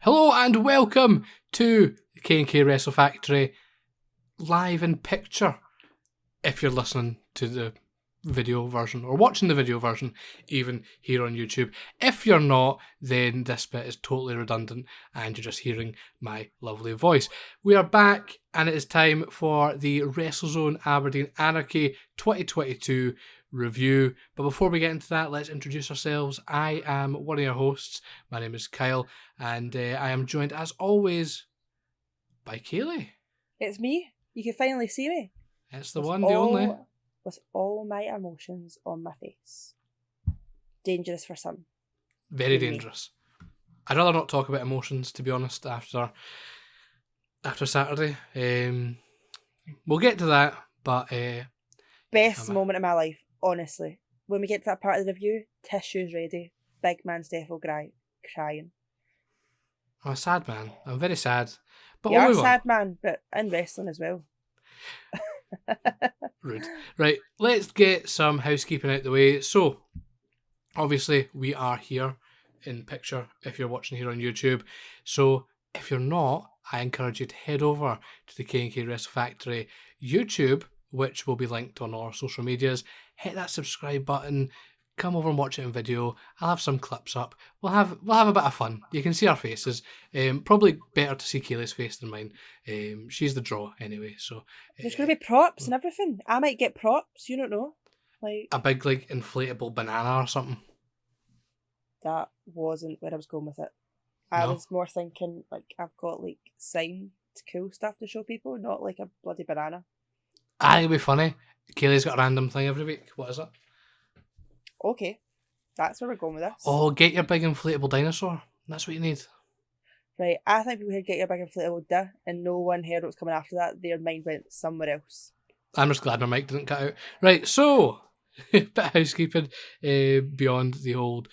Hello and welcome to the K&K Wrestle Factory live in picture. If you're listening to the video version or watching the video version, even here on YouTube. If you're not, then this bit is totally redundant and you're just hearing my lovely voice. We are back and it is time for the WrestleZone Aberdeen Anarchy 2022 review. But before we get into that, let's introduce ourselves. I am one of your hosts. My name is Kyle and I am joined as always by Kayleigh. It's me. You can finally see me. It's the one, the only. With all my emotions on my face. Dangerous for some. Very dangerous. I'd rather not talk about emotions, to be honest, after Saturday. We'll get to that, but... Best moment of my life, honestly. When we get to that part of the review, tissues ready. Big man Steffel crying. I'm a sad man. I'm very sad. But You're a sad man, but in wrestling as well. Rude. Right, let's get some housekeeping out the way. So, obviously, we are here in picture if you're watching here on YouTube. So, if you're not, I encourage you to head over to the K&K Wrestle Factory YouTube, which will be linked on all our social medias. Hit that subscribe button. Come over and watch it in video. I'll have some clips up. We'll have a bit of fun. You can see our faces. Probably better to see Kayleigh's face than mine. She's the draw anyway. So there's going to be props and everything. I might get props. You don't know. Like a big inflatable banana or something. That wasn't where I was going with it. I was more thinking I've got signed cool stuff to show people, not like a bloody banana. I think it'd be funny. Kayleigh's got a random thing every week. What is it? Okay, that's where we're going with this. Oh, get your big inflatable dinosaur. That's what you need. Right, I think people heard get your big inflatable duh, and no one heard what was coming after that. Their mind went somewhere else. I'm just glad my mic didn't cut out. Right, so, bit of housekeeping beyond the old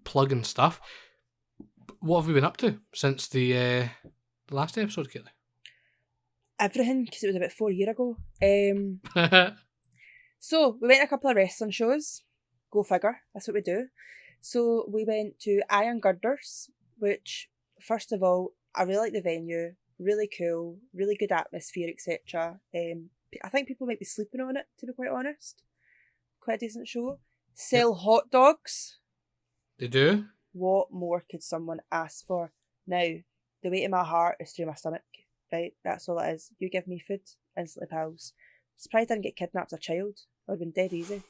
plug and stuff. What have we been up to since the last episode, Kayleigh? Everything, because it was about 4 years ago. So, we went to a couple of wrestling shows. Go figure, that's what we do. So, we went to Iron Girders, which, first of all, I really like the venue. Really cool, really good atmosphere, etc. I think people might be sleeping on it, to be quite honest. Quite a decent show. Sell hot dogs. They do? What more could someone ask for? Now, the weight of my heart is through my stomach, right? That's all it is. You give me food, instantly pals. Surprised I didn't get kidnapped as a child. I would have been dead easy.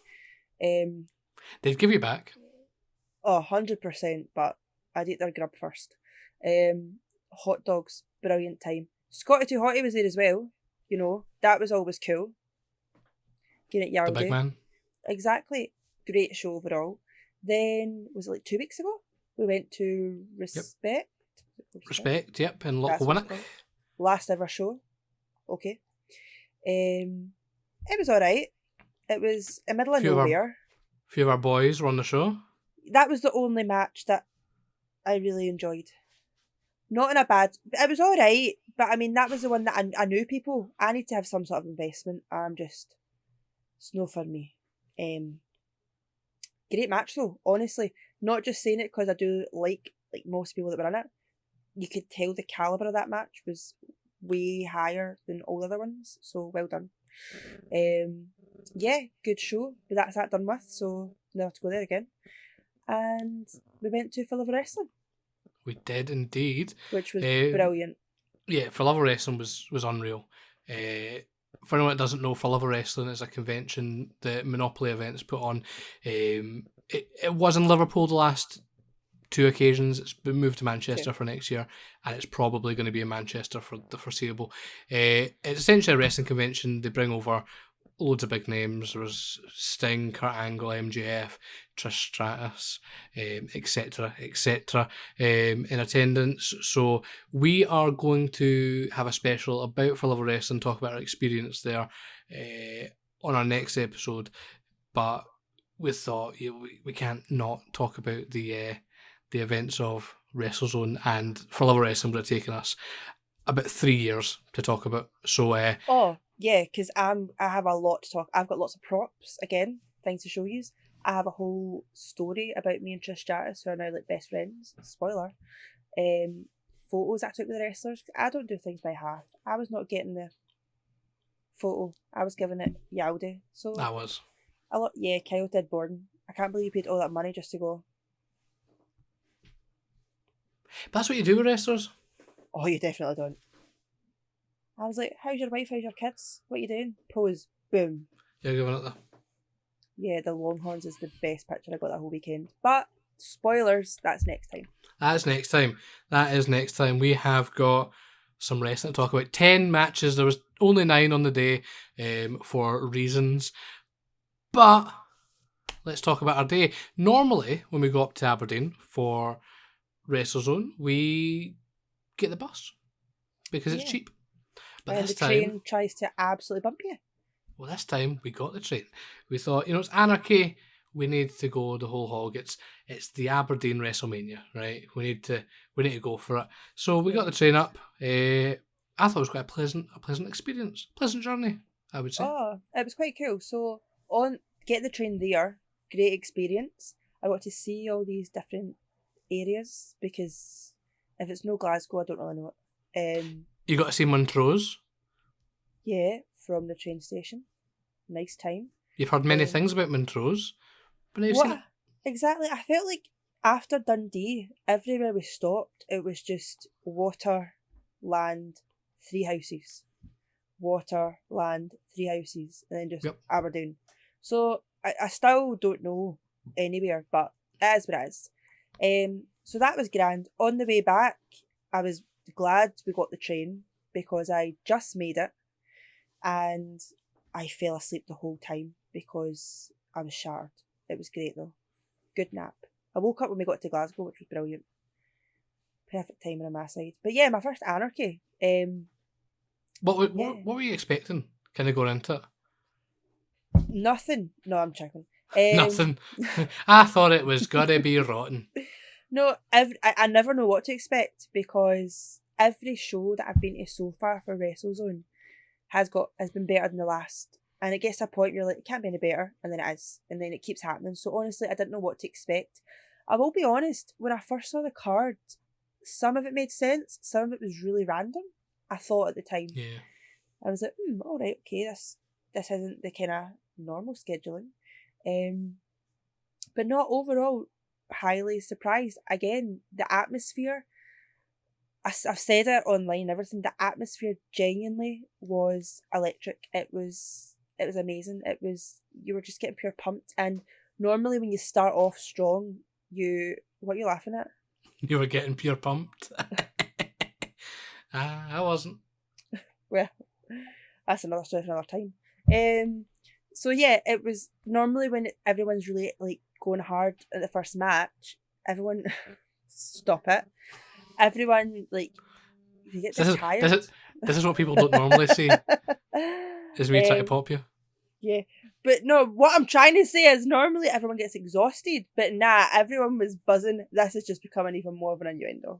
They'd give you back. Oh, 100%, but I'd eat their grub first. Hot dogs, brilliant time. Scotty Too Hotty was there as well. You know, that was always cool. Getting it Yardy. The big man. Exactly. Great show overall. Then, was it 2 weeks ago? We went to Respect. Yep. Respect, yep, in Lochwinnock. Last ever show. Okay. It was alright. It was in the middle of nowhere. A few of our boys were on the show. That was the only match that I really enjoyed. Not in a bad... It was alright, but I mean, that was the one that I knew people. I need to have some sort of investment. It's no for me. Great match though, honestly. Not just saying it because I do like most people that were in it. You could tell the calibre of that match was way higher than all the other ones, so well done. Yeah, good show, but that's that done with, so never to go there again. And we went to For Love of Wrestling. We did indeed. Which was brilliant. Yeah, For Love of Wrestling was unreal. For anyone that doesn't know, For Love of Wrestling is a convention that Monopoly Events put on. It was in Liverpool the last 2 occasions. It's been moved to Manchester for next year, and it's probably going to be in Manchester for the foreseeable. It's essentially a wrestling convention. They bring over loads of big names. There was Sting, Kurt Angle, MJF, Trish Stratus, etc., in attendance. So we are going to have a special about For Love of Wrestling, talk about our experience there on our next episode. But we thought we can't not talk about the events of WrestleZone, and For Love of Wrestling would have taken us about 3 years to talk about. So oh yeah, because I have a lot to talk. I've got lots of props again, things to show you. I have a whole story about me and Trish Stratus, who are now like best friends. Spoiler. Photos I took with the wrestlers. I don't do things by half. I was not getting the photo. I was giving it Yaldi. So I was. yeah, Kyle did boring. I can't believe you paid all that money just to go. But that's what you do with wrestlers. Oh, you definitely don't. I was like, how's your wife? How's your kids? What are you doing? Pose. Boom. You're giving it the... Yeah, the Longhorns is the best picture I got that whole weekend. But, spoilers, that's next time. That's next time. That is next time. We have got some wrestling to talk about. 10 matches. There was only 9 on the day for reasons. But let's talk about our day. Normally, when we go up to Aberdeen for WrestleZone, we get the bus because it's cheap. But and this the train tries to absolutely bump you. Well, this time we got the train. We thought, it's Anarchy. We need to go the whole hog. It's the Aberdeen WrestleMania, right? We need to go for it. So we got the train up. I thought it was quite a pleasant experience, pleasant journey, I would say. Oh, it was quite cool. So on get the train there, great experience. I got to see all these different areas because if it's no Glasgow, I don't really know it. You got to see Montrose. Yeah, from the train station. Nice time. You've heard many things about Montrose, but now you've seen it. Exactly. I felt like after Dundee, everywhere we stopped, it was just water, land, 3 houses. Water, land, 3 houses, and then just Aberdeen. So I still don't know anywhere, but it is what it is. So that was grand. On the way back, I was glad we got the train because I just made it and I fell asleep the whole time because I was shattered. It was great though. Good nap. I woke up when we got to Glasgow, which was brilliant. Perfect timing on my side. But yeah, my first Anarchy. What were you expecting? Kind of going into it? Nothing. No, I'm checking. Nothing. I thought it was gonna be rotten. No, I never know what to expect because every show that I've been to so far for WrestleZone has been better than the last. And it gets to a point where you're like, it can't be any better, and then it is. And then it keeps happening. So honestly, I didn't know what to expect. I will be honest, when I first saw the card, some of it made sense, some of it was really random, I thought at the time. Yeah. I was like, alright, okay, this isn't the kind of normal scheduling. But not overall, highly surprised. Again, the atmosphere, I've said it online and everything, the atmosphere genuinely was electric. It was amazing. You were just getting pure pumped. And normally when you start off strong, what are you laughing at? You were getting pure pumped. I wasn't. Well, that's another story for another time. So yeah, it was normally when everyone's really like going hard at the first match, everyone stop it. Everyone like if you get tired. This is what people don't normally see. Is me trying to pop you. Yeah. But no, what I'm trying to say is normally everyone gets exhausted, but nah, everyone was buzzing. This is just becoming even more of an innuendo.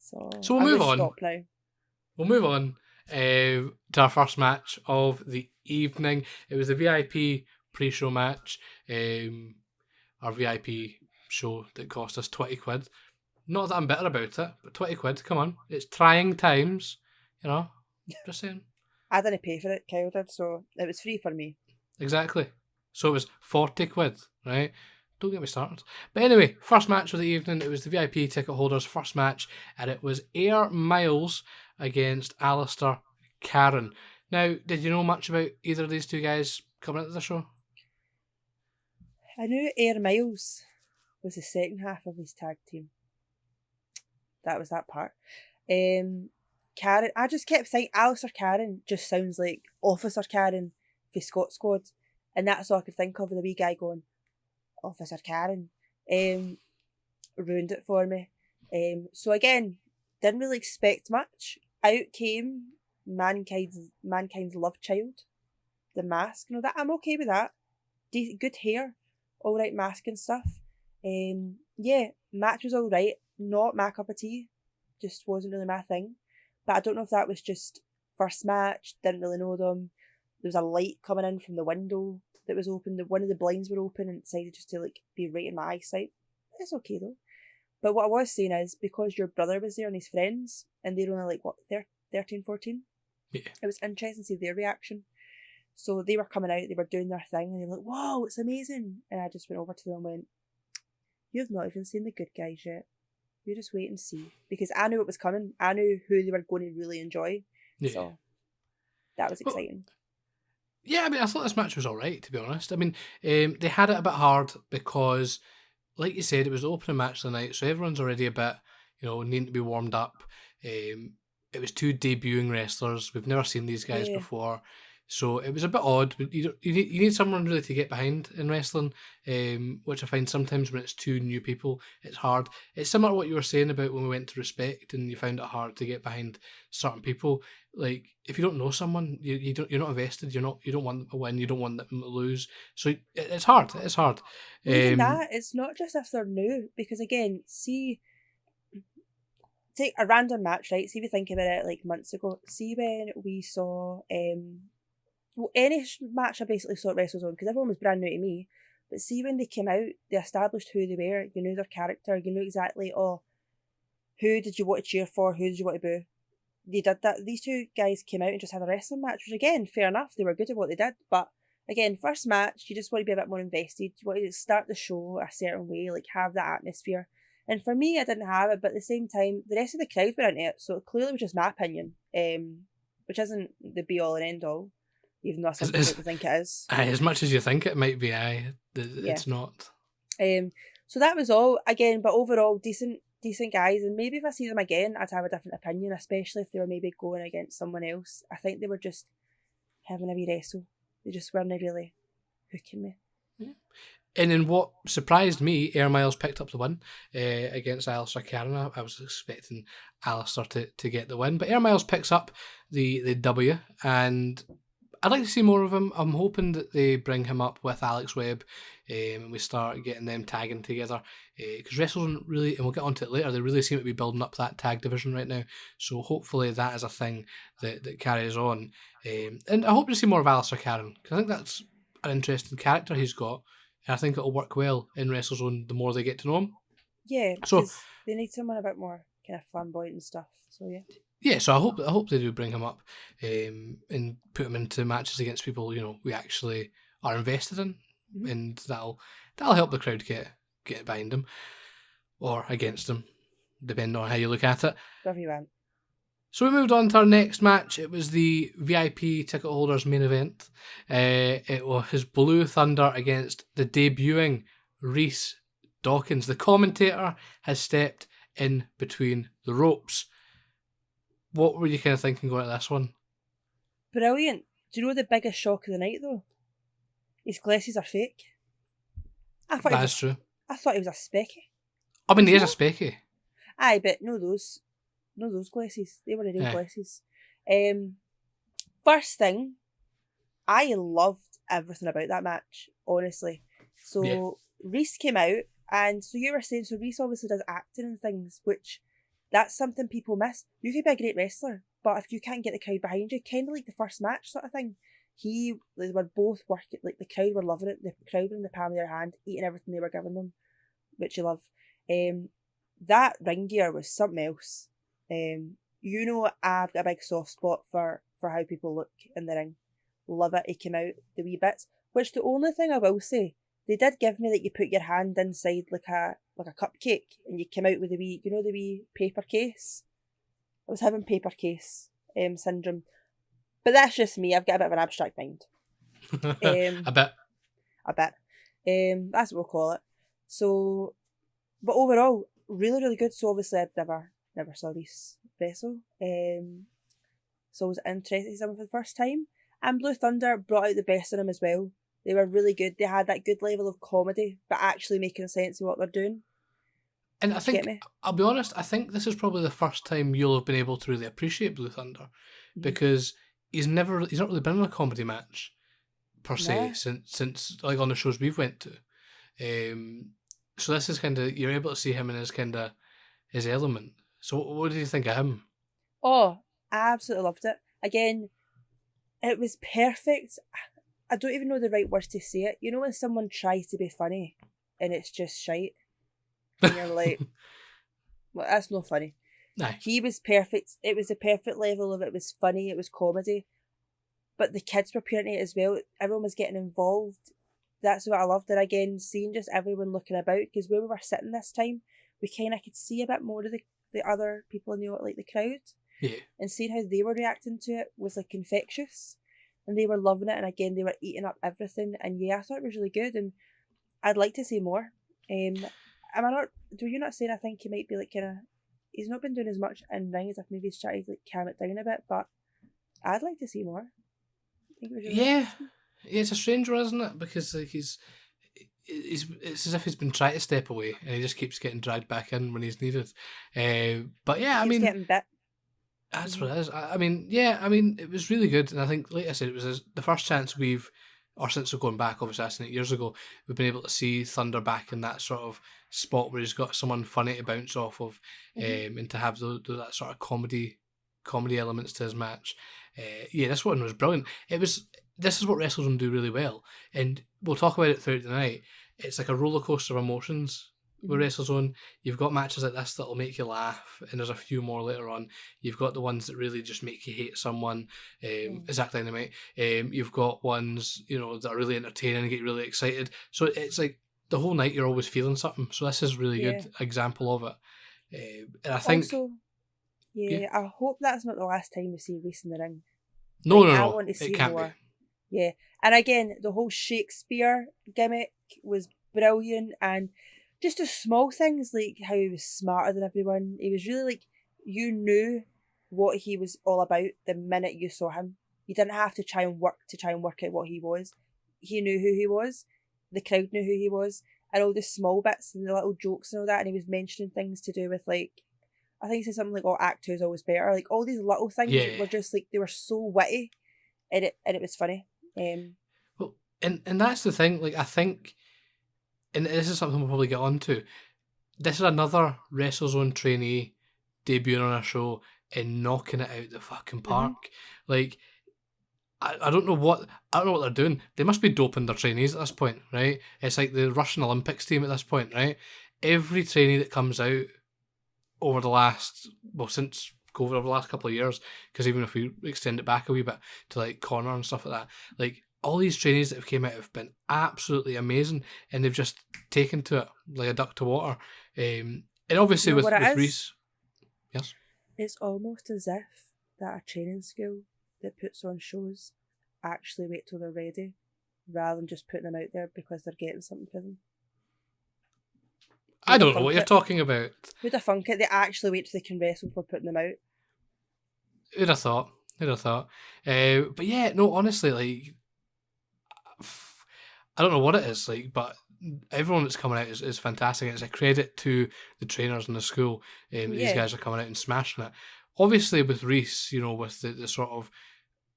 So we'll move on. Stop now. We'll move on to our first match of the evening. It was the VIP pre-show match. Our VIP show that cost us 20 quid. Not that I'm bitter about it, but 20 quid, come on. It's trying times, just saying. I didn't pay for it, Kyle did, so it was free for me. Exactly. So it was 40 quid, right? Don't get me started. But anyway, first match of the evening, it was the VIP ticket holders' first match, and it was Air Miles against Alistair Karen. Now, did you know much about either of these two guys coming into the show? I knew Air Miles was the second half of his tag team. That was that part. Karen, I just kept thinking Alistair Karen just sounds like Officer Karen for Scott Squad, and that's all I could think of with the wee guy going, Officer Karen. Ruined it for me. So again, didn't really expect much. Out came Mankind's love child, the mask. That I'm okay with that. Good hair, all right mask and stuff. Yeah, match was all right. Not my cup of tea. Just wasn't really my thing. But I don't know if that was just first match. Didn't really know them. was a light coming in from the window that was open. One of the blinds were open and it decided just to like be right in my eyesight. It's okay though. But what I was saying is, because your brother was there and his friends, and they're only like, what, 13, 14? Yeah. It was interesting to see their reaction. So they were coming out, they were doing their thing, and they were like, whoa, it's amazing. And I just went over to them and went, you've not even seen the good guys yet. You just wait and see. Because I knew it was coming. I knew who they were going to really enjoy. Yeah. So that was exciting. Yeah, I mean, I thought this match was alright, to be honest. I mean, they had it a bit hard because, like you said, it was the opening match of the night, so everyone's already a bit, needing to be warmed up. It was 2 debuting wrestlers. We've never seen these guys before. So it was a bit odd. You need someone really to get behind in wrestling, which I find sometimes when it's 2 new people, it's hard. It's similar to what you were saying about when we went to Respect and you found it hard to get behind certain people. Like, if you don't know someone, you're not invested. You don't want them to win. You don't want them to lose. So it's hard. It's hard. Even that, it's not just if they're new, because again, take a random match, right? See if you think about it like months ago. See when we saw any match I basically saw at WrestleZone, because everyone was brand new to me. But see when they came out, they established who they were. You knew their character. You knew exactly, who did you want to cheer for? Who did you want to boo? They did that. These 2 guys came out and just had a wrestling match, which again, fair enough. They were good at what they did. But again, first match, you just want to be a bit more invested. You want to start the show a certain way, like have that atmosphere. And for me, I didn't have it, but at the same time, the rest of the crowd were into it. So it clearly was just my opinion, which isn't the be all and end all. Even though some people think it is. As much as you think it might be, it's not. So that was all. Again, but overall, decent guys. And maybe if I see them again, I'd have a different opinion, especially if they were maybe going against someone else. I think they were just having a wee wrestle. They just weren't really hooking me. Yeah. And then what surprised me, Air Miles picked up the win against Alistair Karen. I was expecting Alistair to get the win, but Air Miles picks up the W, and I'd like to see more of him. I'm hoping that they bring him up with Alex Webb and we start getting them tagging together. Because WrestleZone really, and we'll get onto it later, they really seem to be building up that tag division right now. So hopefully that is a thing that carries on. And I hope to see more of Alistair Karen, because I think that's an interesting character he's got. And I think it'll work well in WrestleZone the more they get to know him. Yeah, because they need someone a bit more kind of flamboyant and stuff. So yeah. Yeah, so I hope they do bring him up and put him into matches against people we actually are invested in, and that'll help the crowd get behind him or against him, depending on how you look at it. Whatever you want. So we moved on to our next match. It was the VIP ticket holders main event. It was Blue Thunder against the debuting Reese Dawkins. The commentator has stepped in between the ropes. What were you kind of thinking going at this one? Brilliant. Do you know the biggest shock of the night though? His glasses are fake. That's true. I thought he was a specky. I mean, he is a specky. Aye, but no those glasses. They were the real glasses. First thing, I loved everything about that match, honestly. So Reese came out, and so you were saying, so Reese obviously does acting and things, which that's something people miss. You could be a great wrestler, but if you can't get the crowd behind you, kind of like the first match sort of thing. They were both working, like the crowd were loving it. The crowd were in the palm of their hand, eating everything they were giving them, which you love. That ring gear was something else. I've got a big soft spot for how people look in the ring. Love it. He came out, the wee bits. Which the only thing I will say, they did give me that you put your hand inside like a cupcake and you came out with the wee paper case. I was having paper case syndrome. But that's just me. I've got a bit of an abstract mind. A bit. That's what we'll call it. So, but overall, really, really good. So obviously I'd never saw Reese wrestle. So I was interested to see him for the first time. And Blue Thunder brought out the best in him as well. They were really good. They had that good level of comedy, but actually making sense of what they're doing. And I think, I'll be honest, I think this is probably the first time you'll have been able to really appreciate Blue Thunder, because he's not really been in a comedy match per se since like on the shows we've went to. So this is kind of, you're able to see him in his element. So what did you think of him? Oh, I absolutely loved it. Again, It was perfect. I don't even know the right words to say it. You know when someone tries to be funny and it's just shite? And you're like, well, that's not funny. Aye. He was perfect. It was the perfect level of it was funny, it was comedy. But the kids were putting it as well. Everyone was getting involved. That's what I loved. And again, seeing just everyone looking about, because where we were sitting this time, we kind of could see a bit more of the other people in the crowd. Yeah. And seeing how they were reacting to it was like infectious. And they were loving it. And again, they were eating up everything. And yeah, I thought it was really good. And I'd like to see more. Am I not? Do you not saying I think he might be like kind of? He's not been doing as much in ring as if maybe he's trying to like calm it down a bit. But I'd like to see more. I think it was really interesting. Yeah, it's a strange one, isn't it? Because like he's it's as if he's been trying to step away and he just keeps getting dragged back in when he's needed. But yeah, I He's mean, getting bit. that's what it is. I mean, yeah, I mean, it was really good, and I think, like I said, it was the first chance or since we're going back, obviously, that's 8 years ago, we've been able to see Thunder back in that sort of spot where he's got someone funny to bounce off of, and to have that sort of comedy elements to his match. Yeah, this one was brilliant. This is what WrestleZone do really well, and we'll talk about it throughout the night. It's like a roller coaster of emotions with WrestleZone. You've got matches like this that'll make you laugh, and there's a few more later on. You've got the ones that really just make you hate someone, Zach Dynamite. You've got ones, that are really entertaining and get you really excited. So it's like the whole night you're always feeling something. So this is a really good example of it. And I think... Also, I hope that's not the last time we see Reese in the ring. No. I want to see it can't more. be. Yeah. And again, the whole Shakespeare gimmick was brilliant, and just the small things like how he was smarter than everyone. He was really like, you knew what he was all about the minute you saw him. You didn't have to try and work out what he was. He knew who he was. The crowd knew who he was. And all the small bits and the little jokes and all that. And he was mentioning things to do with like, I think he said something like, "Oh, Act 2 is always better." Like all these little things were just like, they were so witty, and it was funny. Well, and that's the thing. Like I think, and this is something we'll probably get on to. This is another WrestleZone trainee debuting on a show and knocking it out the fucking park. Like I don't know what they're doing. They must be doping their trainees at this point, right? It's like the Russian Olympics team at this point, right? Every trainee that comes out since COVID, over the last couple of years, because even if we extend it back a wee bit to like Connor and stuff like that, like all these trainees that have came out have been absolutely amazing, and they've just taken to it like a duck to water. And obviously with Reese, yes, it's almost as if that a training school that puts on shows actually wait till they're ready, rather than just putting them out there because they're getting something for them. I don't know what you're talking about. Who'd have thunk it? They actually wait till they can wrestle before putting them out. Who'd have thought? But yeah, no, honestly, like, I don't know what it is, like, but everyone that's coming out is fantastic. It's a credit to the trainers in the school. These guys are coming out and smashing it. Obviously, with Reese, with the sort of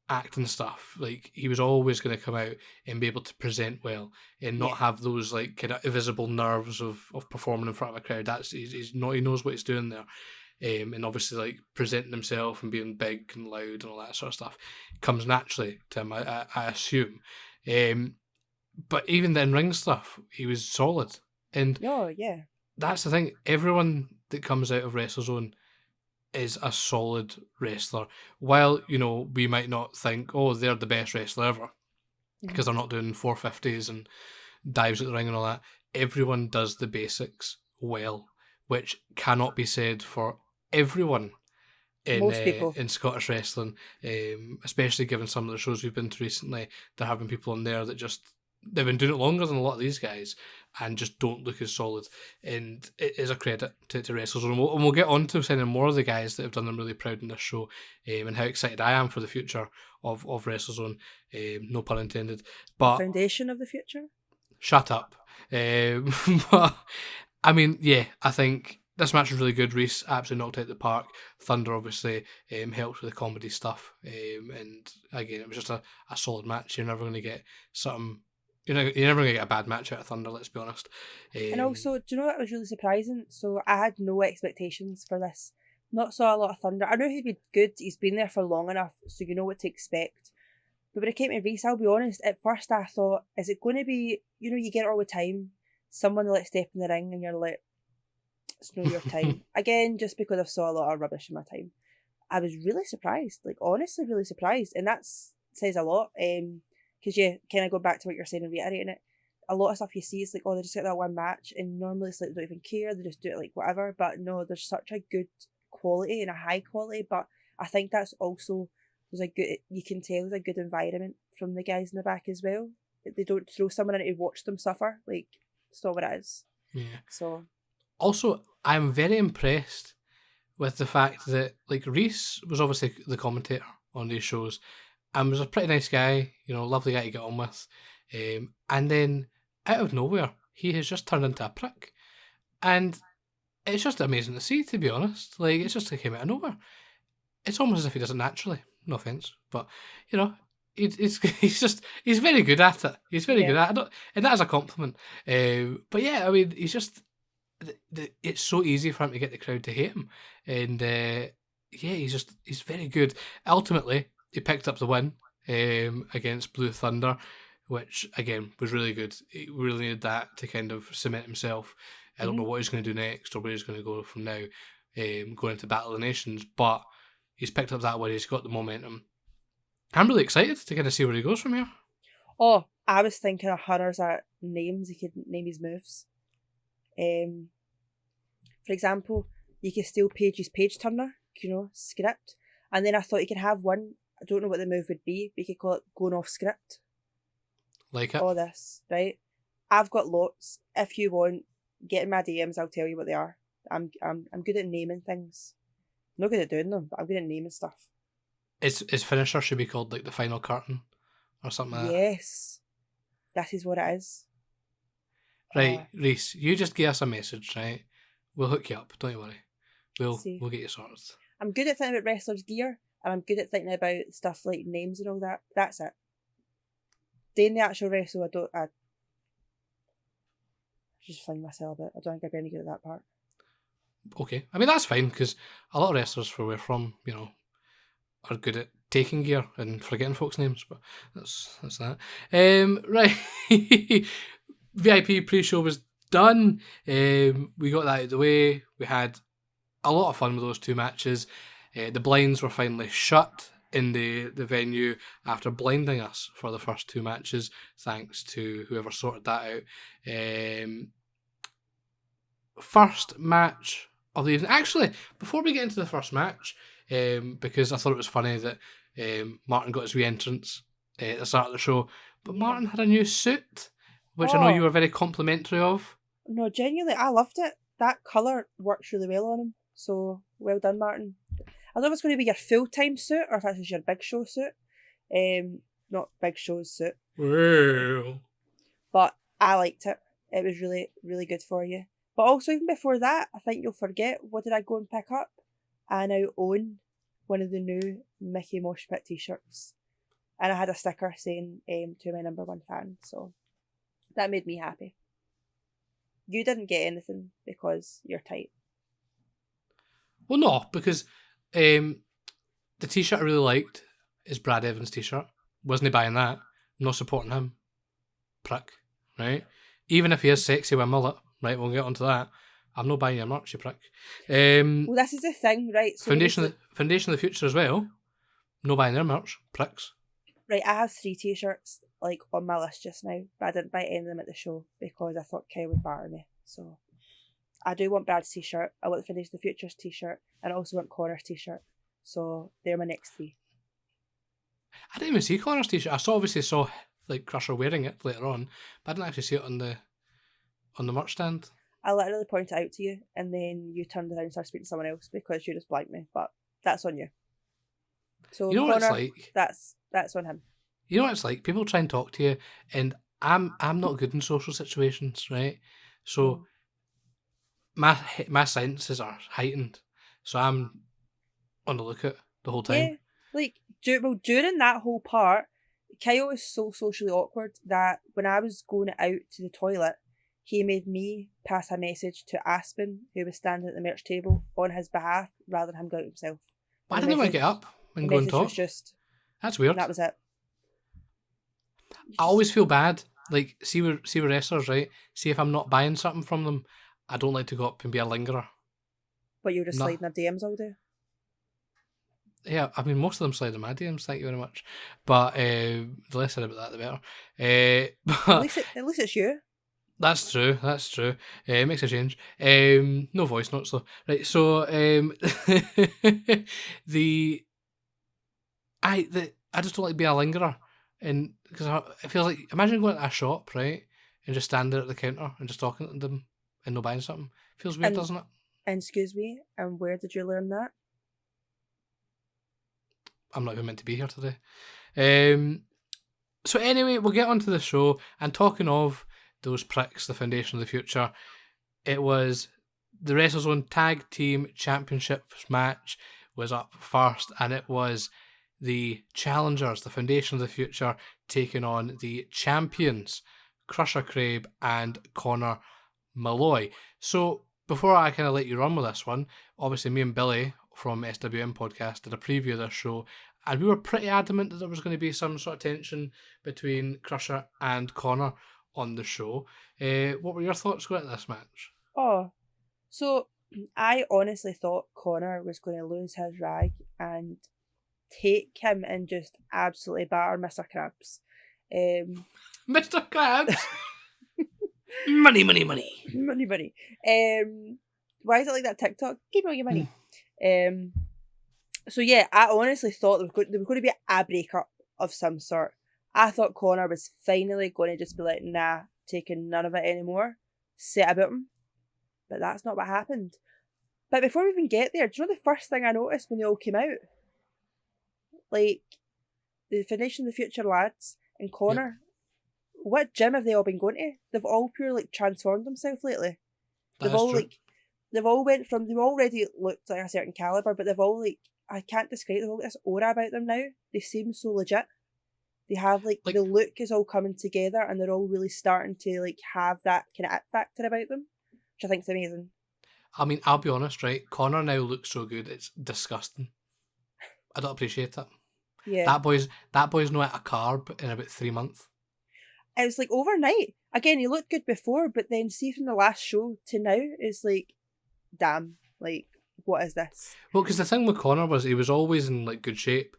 acting stuff, like he was always going to come out and be able to present well and not have those like kind of invisible nerves of performing in front of a crowd. He knows what he's doing there, and obviously like presenting himself and being big and loud and all that sort of stuff comes naturally to him, I assume. But even the in-ring stuff, he was solid. And that's the thing. Everyone that comes out of WrestleZone is a solid wrestler. While, we might not think, oh, they're the best wrestler ever, because they're not doing 450s and dives at the ring and all that. Everyone does the basics well, which cannot be said for everyone in Scottish wrestling, especially given some of the shows we've been to recently. They're having people on there that just, they've been doing it longer than a lot of these guys and just don't look as solid. And it is a credit to WrestleZone. And we'll get on to sending more of the guys that have done them really proud in this show, and how excited I am for the future of WrestleZone. No pun intended. But the foundation of the future? Shut up. But, I mean, yeah, I think this match was really good. Reese absolutely knocked it out the park. Thunder obviously helped with the comedy stuff. And again, it was just a solid match. You're never going to get something... You're never going to get a bad match out of Thunder, let's be honest. And also, do you know what was really surprising? So I had no expectations for this. Not saw a lot of Thunder. I knew he'd be good. He's been there for long enough, so you know what to expect. But when it came to Reese, I'll be honest, at first I thought, is it going to be, you get it all the time, someone like step in the ring and you're like, it's not your time. Again, just because I've saw a lot of rubbish in my time. I was really surprised, like honestly really surprised. And that says a lot. Because kind of go back to what you're saying and reiterating it. A lot of stuff you see is like, oh, they just get that one match, and normally it's like they don't even care, they just do it like whatever. But no, there's such a good quality and a high quality. But I think that's also, you can tell there's a good environment from the guys in the back as well. They don't throw someone in to watch them suffer. Like, it's not what it is. Yeah. So. Also, I'm very impressed with the fact that, like, Reese was obviously the commentator on these shows and was a pretty nice guy, lovely guy to get on with. And then, out of nowhere, he has just turned into a prick. And it's just amazing to see, to be honest. Like, it's just, came out of nowhere. It's almost as if he does it naturally. No offence. But, he's very good at it. He's very good at it. And that is a compliment. But yeah, I mean, he's just, it's so easy for him to get the crowd to hate him. And he's very good. Ultimately, he picked up the win against Blue Thunder, which again was really good. He really needed that to kind of cement himself. I don't know what he's going to do next or where he's going to go from now, going into Battle of the Nations, but he's picked up that win. He's got the momentum. I'm really excited to kind of see where he goes from here. Oh, I was thinking of Hunter's names. He could name his moves. For example, you could steal Paige's page turner, script. And then I thought you could have one, I don't know what the move would be, but you could call it going off script. Like it. All this, right? I've got lots. If you want, get in my DMs, I'll tell you what they are. I'm good at naming things. I'm not good at doing them, but I'm good at naming stuff. His finisher should be called like the final curtain or something like that. Yes. That is what it is. Right, Reese, you just give us a message, right? We'll hook you up, don't you worry. We'll get you sorted. I'm good at thinking about wrestlers' gear, and I'm good at thinking about stuff like names and all that. That's it. Doing the actual wrestle, I just fling myself a bit. I don't think I'm any good at that part. Okay. I mean, that's fine, because a lot of wrestlers where we're from, are good at taking gear and forgetting folks' names, but that's that. Right. VIP pre-show was done. We got that out of the way. We had a lot of fun with those two matches. The blinds were finally shut in the venue after blinding us for the first two matches, thanks to whoever sorted that out. First match of the evening. Actually, before we get into the first match, because I thought it was funny that Martin got his re-entrance at the start of the show, but Martin had a new suit, which I know you were very complimentary of. No, genuinely, I loved it. That colour works really well on him. So, well done, Martin. I don't know if it's going to be your full-time suit or if it's your Big Show suit. Not Big Show's suit. Well. But I liked it. It was really, really good for you. But also, even before that, I think you'll forget, what did I go and pick up? I now own one of the new Mickey Mosh Pit t-shirts. And I had a sticker saying, to my number one fan. So, that made me happy. You didn't get anything because you're tight. Well, no, because the t-shirt I really liked is Brad Evans' t-shirt. Wasn't he buying that? I'm not supporting him. Prick, right? Even if he is sexy with a mullet, right, we'll get onto that. I'm not buying your merch, you prick. Well, this is the thing, right? So Foundation of the Future as well. No buying their merch, pricks. Right, I have 3 t-shirts on my list just now, but I didn't buy any of them at the show because I thought Kyle would batter me. So I do want Brad's t-shirt, I want the Foundation of the Future's t-shirt, and I also want Connor's t-shirt. So they're my next 3. I didn't even see Connor's t-shirt. I obviously saw Crusher wearing it later on, but I didn't actually see it on the merch stand. I literally pointed it out to you, and then you turned around and started speaking to someone else because you just blanked me, but that's on you. So you know Connor, what it's like? That's on him. You know what it's like? People try and talk to you, and I'm not good in social situations, right? So my senses are heightened, so I'm on the lookout the whole time. Yeah, during that whole part, Kyle was so socially awkward that when I was going out to the toilet, he made me pass a message to Aspen, who was standing at the merch table, on his behalf, rather than him go out himself. But I didn't want to get up and go and talk. That's weird. That was it. I always feel bad. Like, see with wrestlers, right? See if I'm not buying something from them, I don't like to go up and be a lingerer. But you're just Nah. sliding their DMs all day. Yeah, I mean, most of them slide in my DMs, thank you very much. But the less said about that, the better. At least it's you. That's true. It makes a change. No voice notes though. Right. So I just don't like being a lingerer, and because it feels like, imagine going to a shop, right, and just standing there at the counter and just talking to them and no buying something. Feels weird, And doesn't it? excuse me, and where did you learn that? I'm not even meant to be here today. So anyway, we'll get onto the show. And talking of those pricks, the Foundation of the Future, it was the WrestleZone Tag Team Championships match was up first, and it was the challengers, the Foundation of the Future, taking on the champions, Crusher Crabe and Connor Malloy. So before I kind of let you run with this one, obviously me and Billy from SWM Podcast did a preview of this show, and we were pretty adamant that there was going to be some sort of tension between Crusher and Connor on the show. What were your thoughts going into this match? Oh, so I honestly thought Connor was going to lose his rag and take him and just absolutely batter Mr. Krabs. Mr. Krabs! Money. Money. Why is it like that TikTok? Give me all your money. So yeah, I honestly thought there was going to be a breakup of some sort. I thought Connor was finally going to just be like, nah, taking none of it anymore. Set about him. But that's not what happened. But before we even get there, do you know the first thing I noticed when they all came out? Like, the Foundation of the Future lads and Connor, what gym have they all been going to? They've all purely like transformed themselves lately. They've already looked like a certain caliber, but they've all like, I can't describe, they've all got this aura about them now. They seem so legit. They have like the look is all coming together, and they're all really starting to like have that kind of it factor about them, which I think is amazing. I mean, I'll be honest, right? Connor now looks so good, it's disgusting. I don't appreciate it. Yeah. That boy's not at a carb in about 3 months. It was like overnight. Again, he looked good before, but then see from the last show to now, it's like, damn, like, what is this? Well, because the thing with Connor was he was always in like good shape,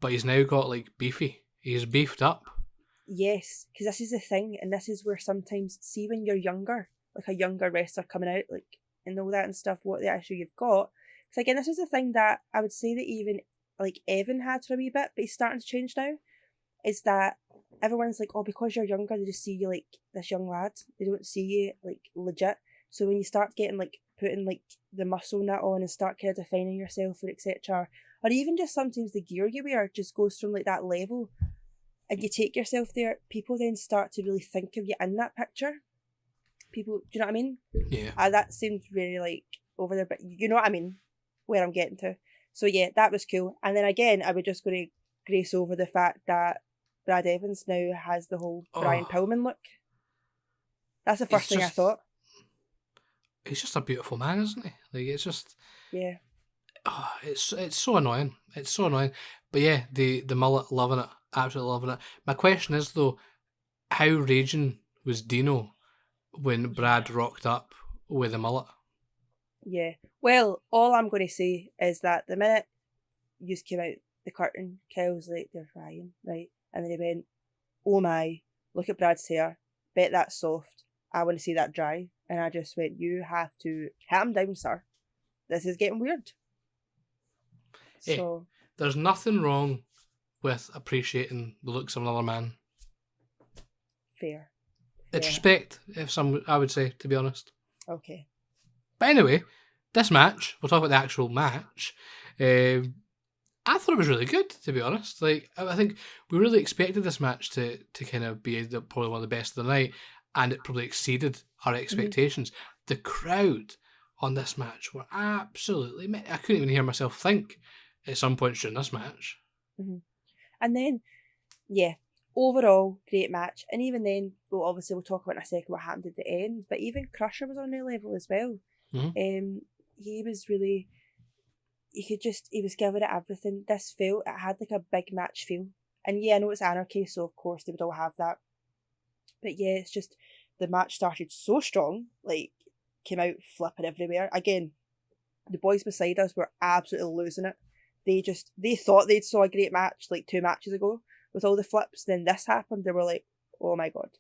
but he's now got like beefy. He's beefed up. Yes, because this is the thing, and this is where sometimes, see when you're younger, like a younger wrestler coming out, like, and all that and stuff, what the issue you've got. Because again, this is the thing that I would say that even like Evan had for a wee bit, but he's starting to change now, is that everyone's like, oh, because you're younger, they just see you like this young lad. They don't see you like legit. So when you start getting like putting like the muscle and that on and start kind of defining yourself and etc., or even just sometimes the gear you wear just goes from like that level, and you take yourself there, people then start to really think of you in that picture. People, do you know what I mean? Yeah. That seems really like over there, but you know what I mean, where I'm getting to. So yeah, that was cool. And then again, I was just going to grace over the fact that Brad Evans now has the whole Brian Pillman look. That's the first thing I thought. He's just a beautiful man, isn't he? Like, it's just... Yeah. Oh, it's so annoying. It's so annoying. But yeah, the mullet, loving it. Absolutely loving it. My question is, though, how raging was Dino when Brad rocked up with a mullet? Yeah. Well, all I'm going to say is that the minute you came out the curtain, Kyle's like, they're crying, right? And then he went, oh my, look at Brad's hair. Bet that's soft. I want to see that dry. And I just went, you have to calm down, sir. This is getting weird. Hey, so there's nothing wrong with appreciating the looks of another man. Fair. It's respect, I would say, to be honest. Okay. But anyway, this match, we'll talk about the actual match. I thought it was really good, to be honest. Like, I think we really expected this match to kind of be probably one of the best of the night, and it probably exceeded our expectations. Mm-hmm. The crowd on this match were absolutely... I couldn't even hear myself think at some point during this match. Mm-hmm. And then, yeah, overall, great match. And even then, well, obviously we'll talk about in a second what happened at the end, but even Crusher was on their level as well. Mm-hmm. He was really... he was giving it everything. This felt, it had like a big match feel. And yeah, I know it's Anarchy, so of course they would all have that. But yeah, it's just the match started so strong, like came out flipping everywhere. Again, the boys beside us were absolutely losing it. They thought they'd saw a great match like 2 matches ago with all the flips. Then this happened. They were like, oh my god.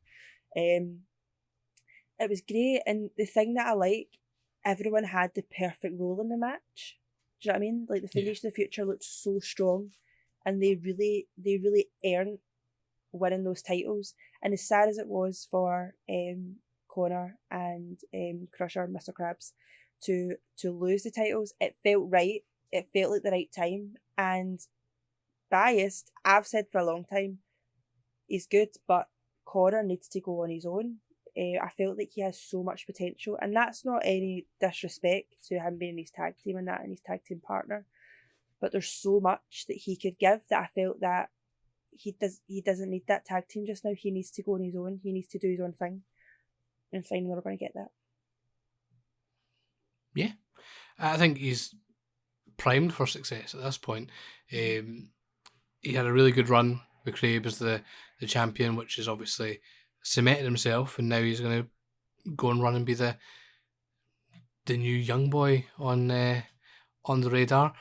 It was great, and the thing that I like, everyone had the perfect role in the match. Do you know what I mean? Like the Foundation of the Future looked so strong, and they really earned winning those titles. And as sad as it was for Connor and Crusher, Mr. Krabs, to lose the titles, it felt right. It felt like the right time. And biased, I've said for a long time, he's good, but Connor needs to go on his own. I felt like he has so much potential, and that's not any disrespect to him being his tag team and that, and his tag team partner. But there's so much that he could give that I felt that he doesn't need that tag team just now. He needs to go on his own. He needs to do his own thing. And finally we're going to get that. Yeah. I think he's primed for success at this point. He had a really good run with Craig as the champion, which is obviously cemented himself, and now he's going to go and run and be the new young boy on the radar.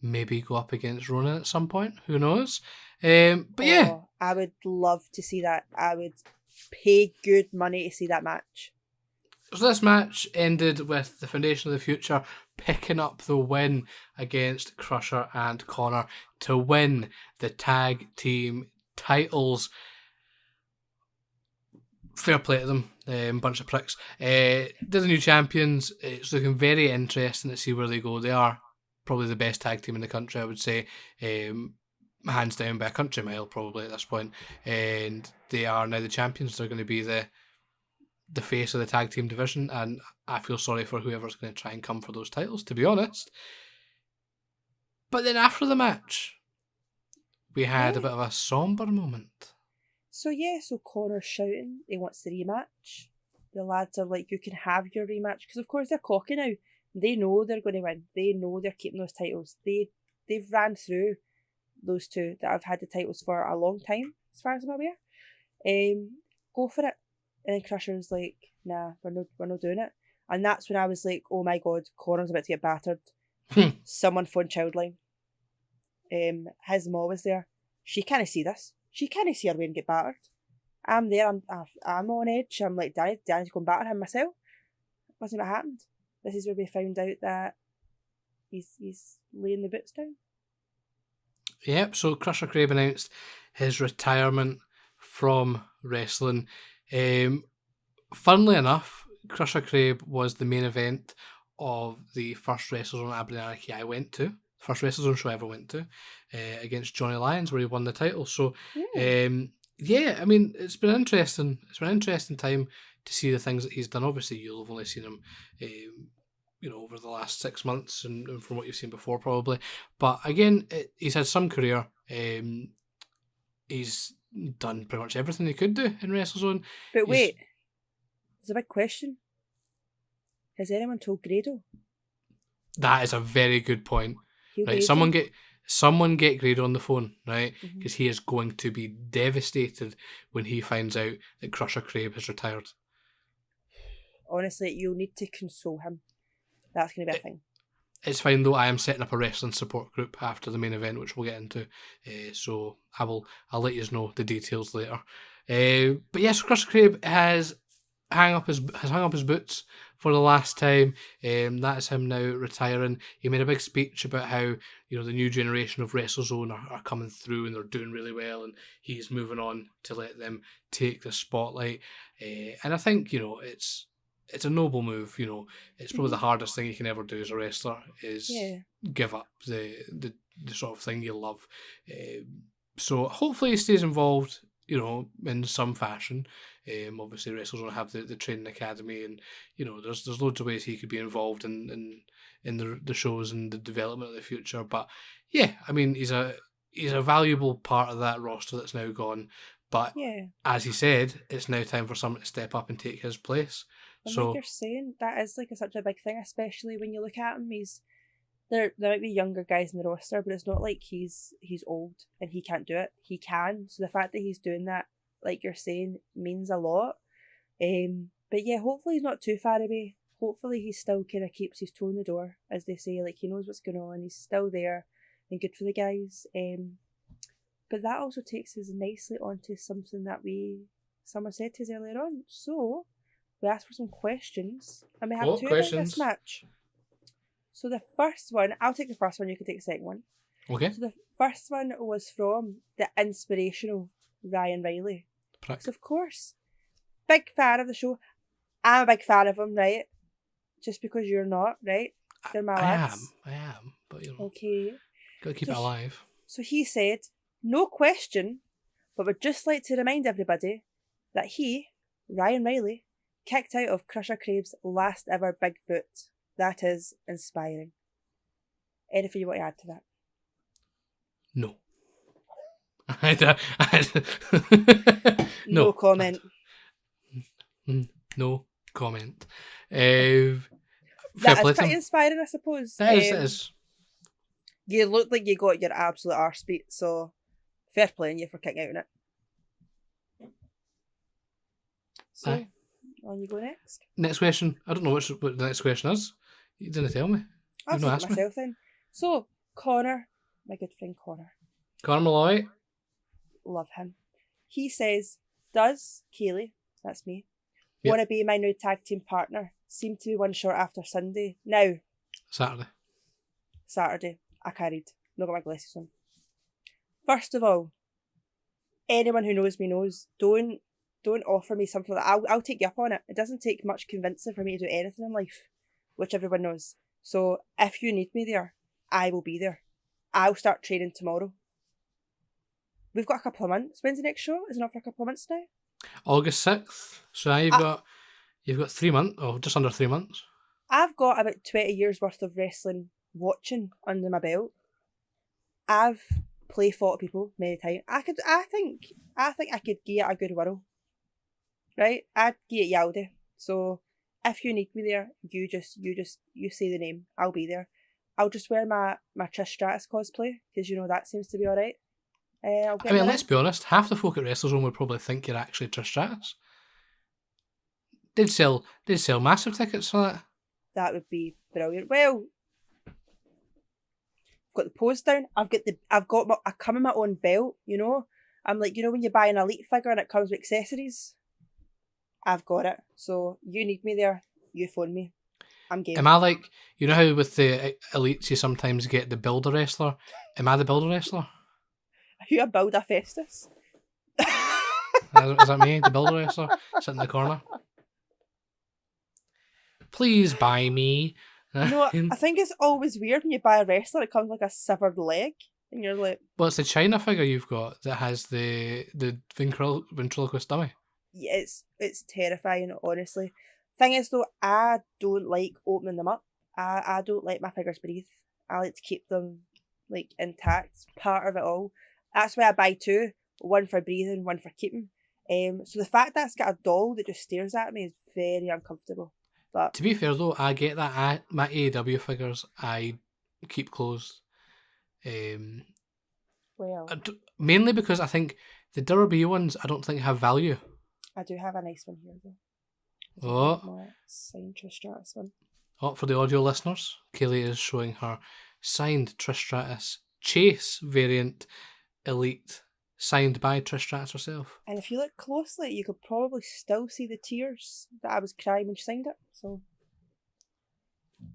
Maybe go up against Ronan at some point. Who knows? Yeah, I would love to see that. I would pay good money to see that match. So this match ended with the Foundation of the Future picking up the win against Crusher and Connor to win the tag team titles. Fair play to them, bunch of pricks. They're the new champions. It's looking very interesting to see where they go. They are probably the best tag team in the country, I would say. Hands down by a country mile, probably at this point. And they are now the champions. They're going to be the face of the tag team division, and I feel sorry for whoever's going to try and come for those titles, to be honest. But then after the match, we had a bit of a somber moment. So Connor's shouting he wants the rematch. The lads are like, you can have your rematch, because of course they're cocky now. They know they're going to win. They know they're keeping those titles. They've ran through those two that have had the titles for a long time, as far as I'm aware. Go for it. And then Crusher's like, nah, we're not doing it. And that's when I was like, oh my god, Connor's about to get battered. Someone phone Childline. His mom was there. She can't see this. She can't see her way and get battered. I'm there. I'm on edge. I'm like, Danny to go and batter him myself. Wasn't what happened. This is where we found out that he's laying the boots down. Yep. So Crusher Craig announced his retirement from wrestling. Funnily enough, Crusher Craig was the main event of the first WrestleZone Aberdeen Anarchy I went to. First WrestleZone show I ever went to, against Johnny Lyons, where he won the title. So, yeah, I mean, it's been interesting. It's been an interesting time to see the things that he's done. Obviously, you'll have only seen him, over the last 6 months, and from what you've seen before, probably. But again, he's had some career. He's done pretty much everything he could do in WrestleZone. But wait, there's a big question. Has anyone told Grado? That is a very good point. Right, someone get Grado on the phone, right? Because he is going to be devastated when he finds out that Crusher Craig has retired. Honestly, you'll need to console him. That's going to be a thing. It's fine though. I am setting up a wrestling support group after the main event, which we'll get into. So I'll let you know the details later. But yes, Crusher Craig has hung up his boots for the last time. That is him now retiring. He made a big speech about how the new generation of WrestleZone are coming through and they're doing really well, and he's moving on to let them take the spotlight. And I think it's a noble move. It's probably the hardest thing you can ever do as a wrestler is give up the sort of thing you love. So hopefully he stays involved, in some fashion. Obviously WrestleZone have the training academy, and there's loads of ways he could be involved in the shows and the development of the future. But yeah, I mean he's a valuable part of that roster that's now gone. But as he said, it's now time for someone to step up and take his place. And like you're saying, that is like such a big thing, especially when you look at him. He's there might be younger guys in the roster, but it's not like he's old and he can't do it. He can. So the fact that he's doing that, like you're saying, means a lot. But yeah, hopefully he's not too far away. Hopefully he still kind of keeps his toe in the door, as they say. Like, he knows what's going on. He's still there and good for the guys. But that also takes us nicely onto something that someone said to us earlier on. So we asked for some questions, and we have two about this match. So the first one, I'll take the first one, you can take the second one. Okay. So the first one was from the inspirational Ryan Riley. So of course, big fan of the show. I'm a big fan of him, right? Just because you're not, right? They're my lads. I am, but you know. Okay. Gotta keep it alive. So he said, no question, but would just like to remind everybody that he, Ryan Riley, kicked out of Crusher Crave's last ever big boot. That is inspiring. Anything you want to add to that? No. No comment. No comment. That is pretty inspiring, I suppose. It is. You look like you got your absolute arse beat, so fair play on you for kicking out on it. So, on you go next. Next question. I don't know what the next question is. You didn't tell me. I'll take it myself then. So, Connor, my good friend Connor. Connor Malloy. Love him. He says, does Kayleigh, that's me, want to be my new tag team partner? Seemed to be one short after Sunday. Now. Saturday. I carried. Not got my glasses on. First of all, anyone who knows me knows, don't offer me something like that. I'll take you up on it. It doesn't take much convincing for me to do anything in life, which everyone knows. So if you need me there, I will be there. I'll start training tomorrow. We've got a couple of months. When's the next show? Is it not for a couple of months now? August 6th. So you've got 3 months, or just under 3 months. I've got about 20 years worth of wrestling watching under my belt. I've fought people many times. I think I could give it a good whirl. Right? I'd give it Yaldi. So if you need me there, you say the name. I'll be there. I'll just wear my Trish Stratus cosplay, because you know that seems to be alright. Let's be honest, half the folk at WrestleZone would probably think you're actually Trish Stratus. They'd sell massive tickets for that. That would be brilliant. Well, I've got the pose down. I come in my own belt, you know. I'm like, you know when you buy an Elite figure and it comes with accessories? I've got it. So you need me there, you phone me. I'm game. Am I like, you know how with the Elites you sometimes get the Builder Wrestler? Am I the Builder Wrestler? Are you a Builder Festus? Is that me, the Builder Wrestler, sitting in the corner? Please buy me. No, I think it's always weird when you buy a wrestler, it comes like a severed leg. And you're like... Well, it's the China figure you've got that has the ventriloquist dummy. Yeah, it's terrifying, honestly. Thing is, though, I don't like opening them up. I don't let my figures breathe. I like to keep them, like, intact. It's part of it all. That's why I buy two. One for breathing, one for keeping. So the fact that it's got a doll that just stares at me is very uncomfortable. But to be fair, though, I get that. My AEW figures, I keep closed. Mainly because I think the WWE ones, I don't think have value. I do have a nice one here, though. Signed Trish Stratus one. Oh, for the audio listeners, Kayleigh is showing her signed Trish Stratus Chase variant Elite, signed by Trish Stratus herself. And if you look closely, you could probably still see the tears that I was crying when she signed it. So,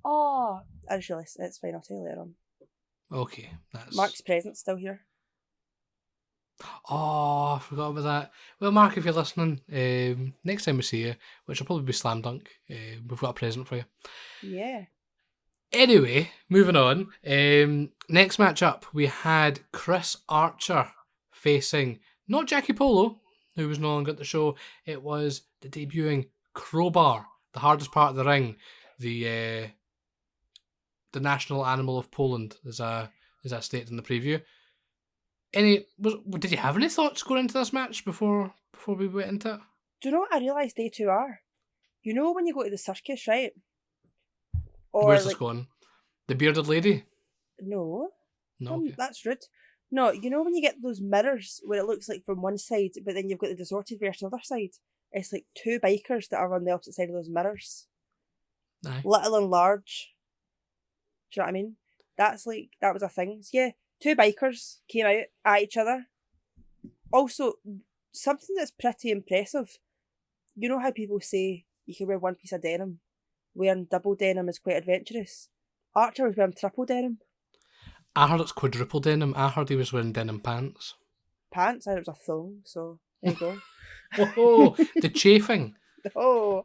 I just realised it's fine. I'll tell you later on. Okay, that's Mark's present's still here. Oh, I forgot about that. Well, Mark, if you're listening, next time we see you, which will probably be Slam Dunk, we've got a present for you. Yeah. Anyway, moving on. Next match up, we had Chris Archer facing not Jackie Polo, who was no longer at the show. It was the debuting Crowbar, the hardest part of the ring, the national animal of Poland, as I stated in the preview. Did you have any thoughts going into this match before we went into it? Do you know what I realised they two are? You know when you go to the circus, right? Or where's this going? The bearded lady? No. No. Okay. That's rude. No, you know when you get those mirrors where it looks like from one side, but then you've got the distorted version on the other side? It's like two bikers that are on the opposite side of those mirrors. Aye. Little and large. Do you know what I mean? That was a thing. So yeah, two bikers came out at each other. Also, something that's pretty impressive. You know how people say you can wear one piece of denim? Wearing double denim is quite adventurous. Archer was wearing triple denim. I heard it's quadruple denim. I heard he was wearing denim pants. Pants? I thought it was a thong, so there you go. Oh, the chafing. Oh.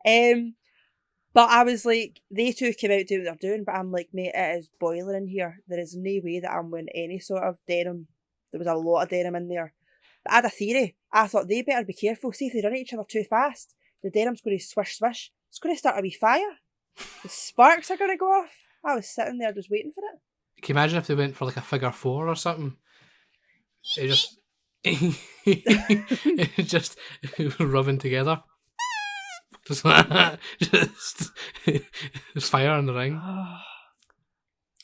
But I was like, they two came out doing what they're doing, but I'm like, mate, it is boiling in here. There is no way that I'm wearing any sort of denim. There was a lot of denim in there. But I had a theory. I thought they better be careful. See if they run at each other too fast, the denim's going to swish swish. It's going to start a wee fire. The sparks are going to go off. I was sitting there just waiting for it. Can you imagine if they went for like a figure four or something? It just... it just rubbing together. Just there's fire in the ring.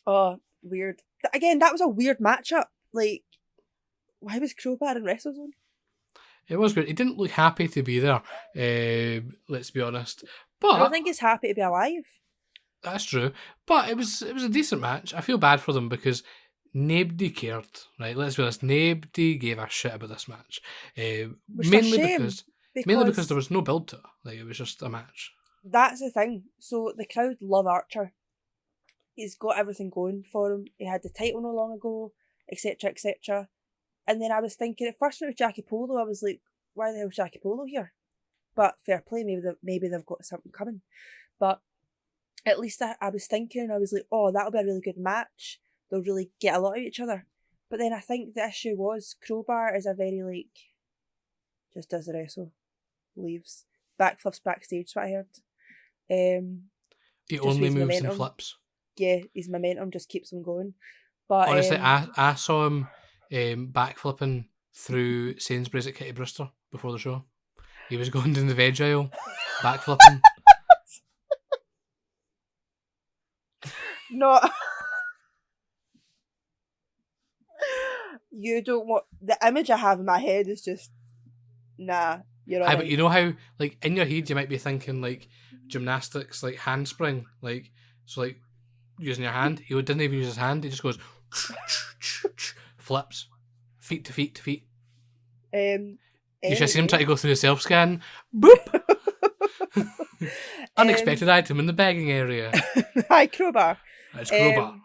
Oh, weird. Again, that was a weird matchup. Like, why was Crowbar in WrestleZone? It was good. He didn't look happy to be there, let's be honest. But I don't think he's happy to be alive. That's true. But it was a decent match. I feel bad for them because nobody cared, right? Let's be honest, nobody gave a shit about this match. Mainly because there was no build to it. Like, it was just a match. That's the thing. So the crowd love Archer. He's got everything going for him. He had the title not long ago, etc., etc. And then I was thinking, at first when it was Jackie Polo, I was like, why the hell is Jackie Polo here? But fair play, maybe they've got something coming. But at least I was thinking, I was like, oh, that'll be a really good match. They'll really get a lot out of each other. But then I think the issue was Crowbar is a very, like, just does the wrestle, leaves. Backflips backstage, what I heard. He only moves and flips. Yeah, his momentum just keeps him going. But honestly, I saw him backflipping through Sainsbury's at Kitty Brewster before the show. He was going down the veg aisle, backflipping. No. You don't want... The image I have in my head is just... Nah, you're right. But you know how, like, in your head you might be thinking, like, gymnastics, like, handspring, like, so, like, using your hand. He didn't even use his hand, he just goes... flips. Feet to feet to feet. You should have seen him try to go through the self-scan. Boop! Unexpected item in the bagging area. Hi, Crowbar. It's Crowbar.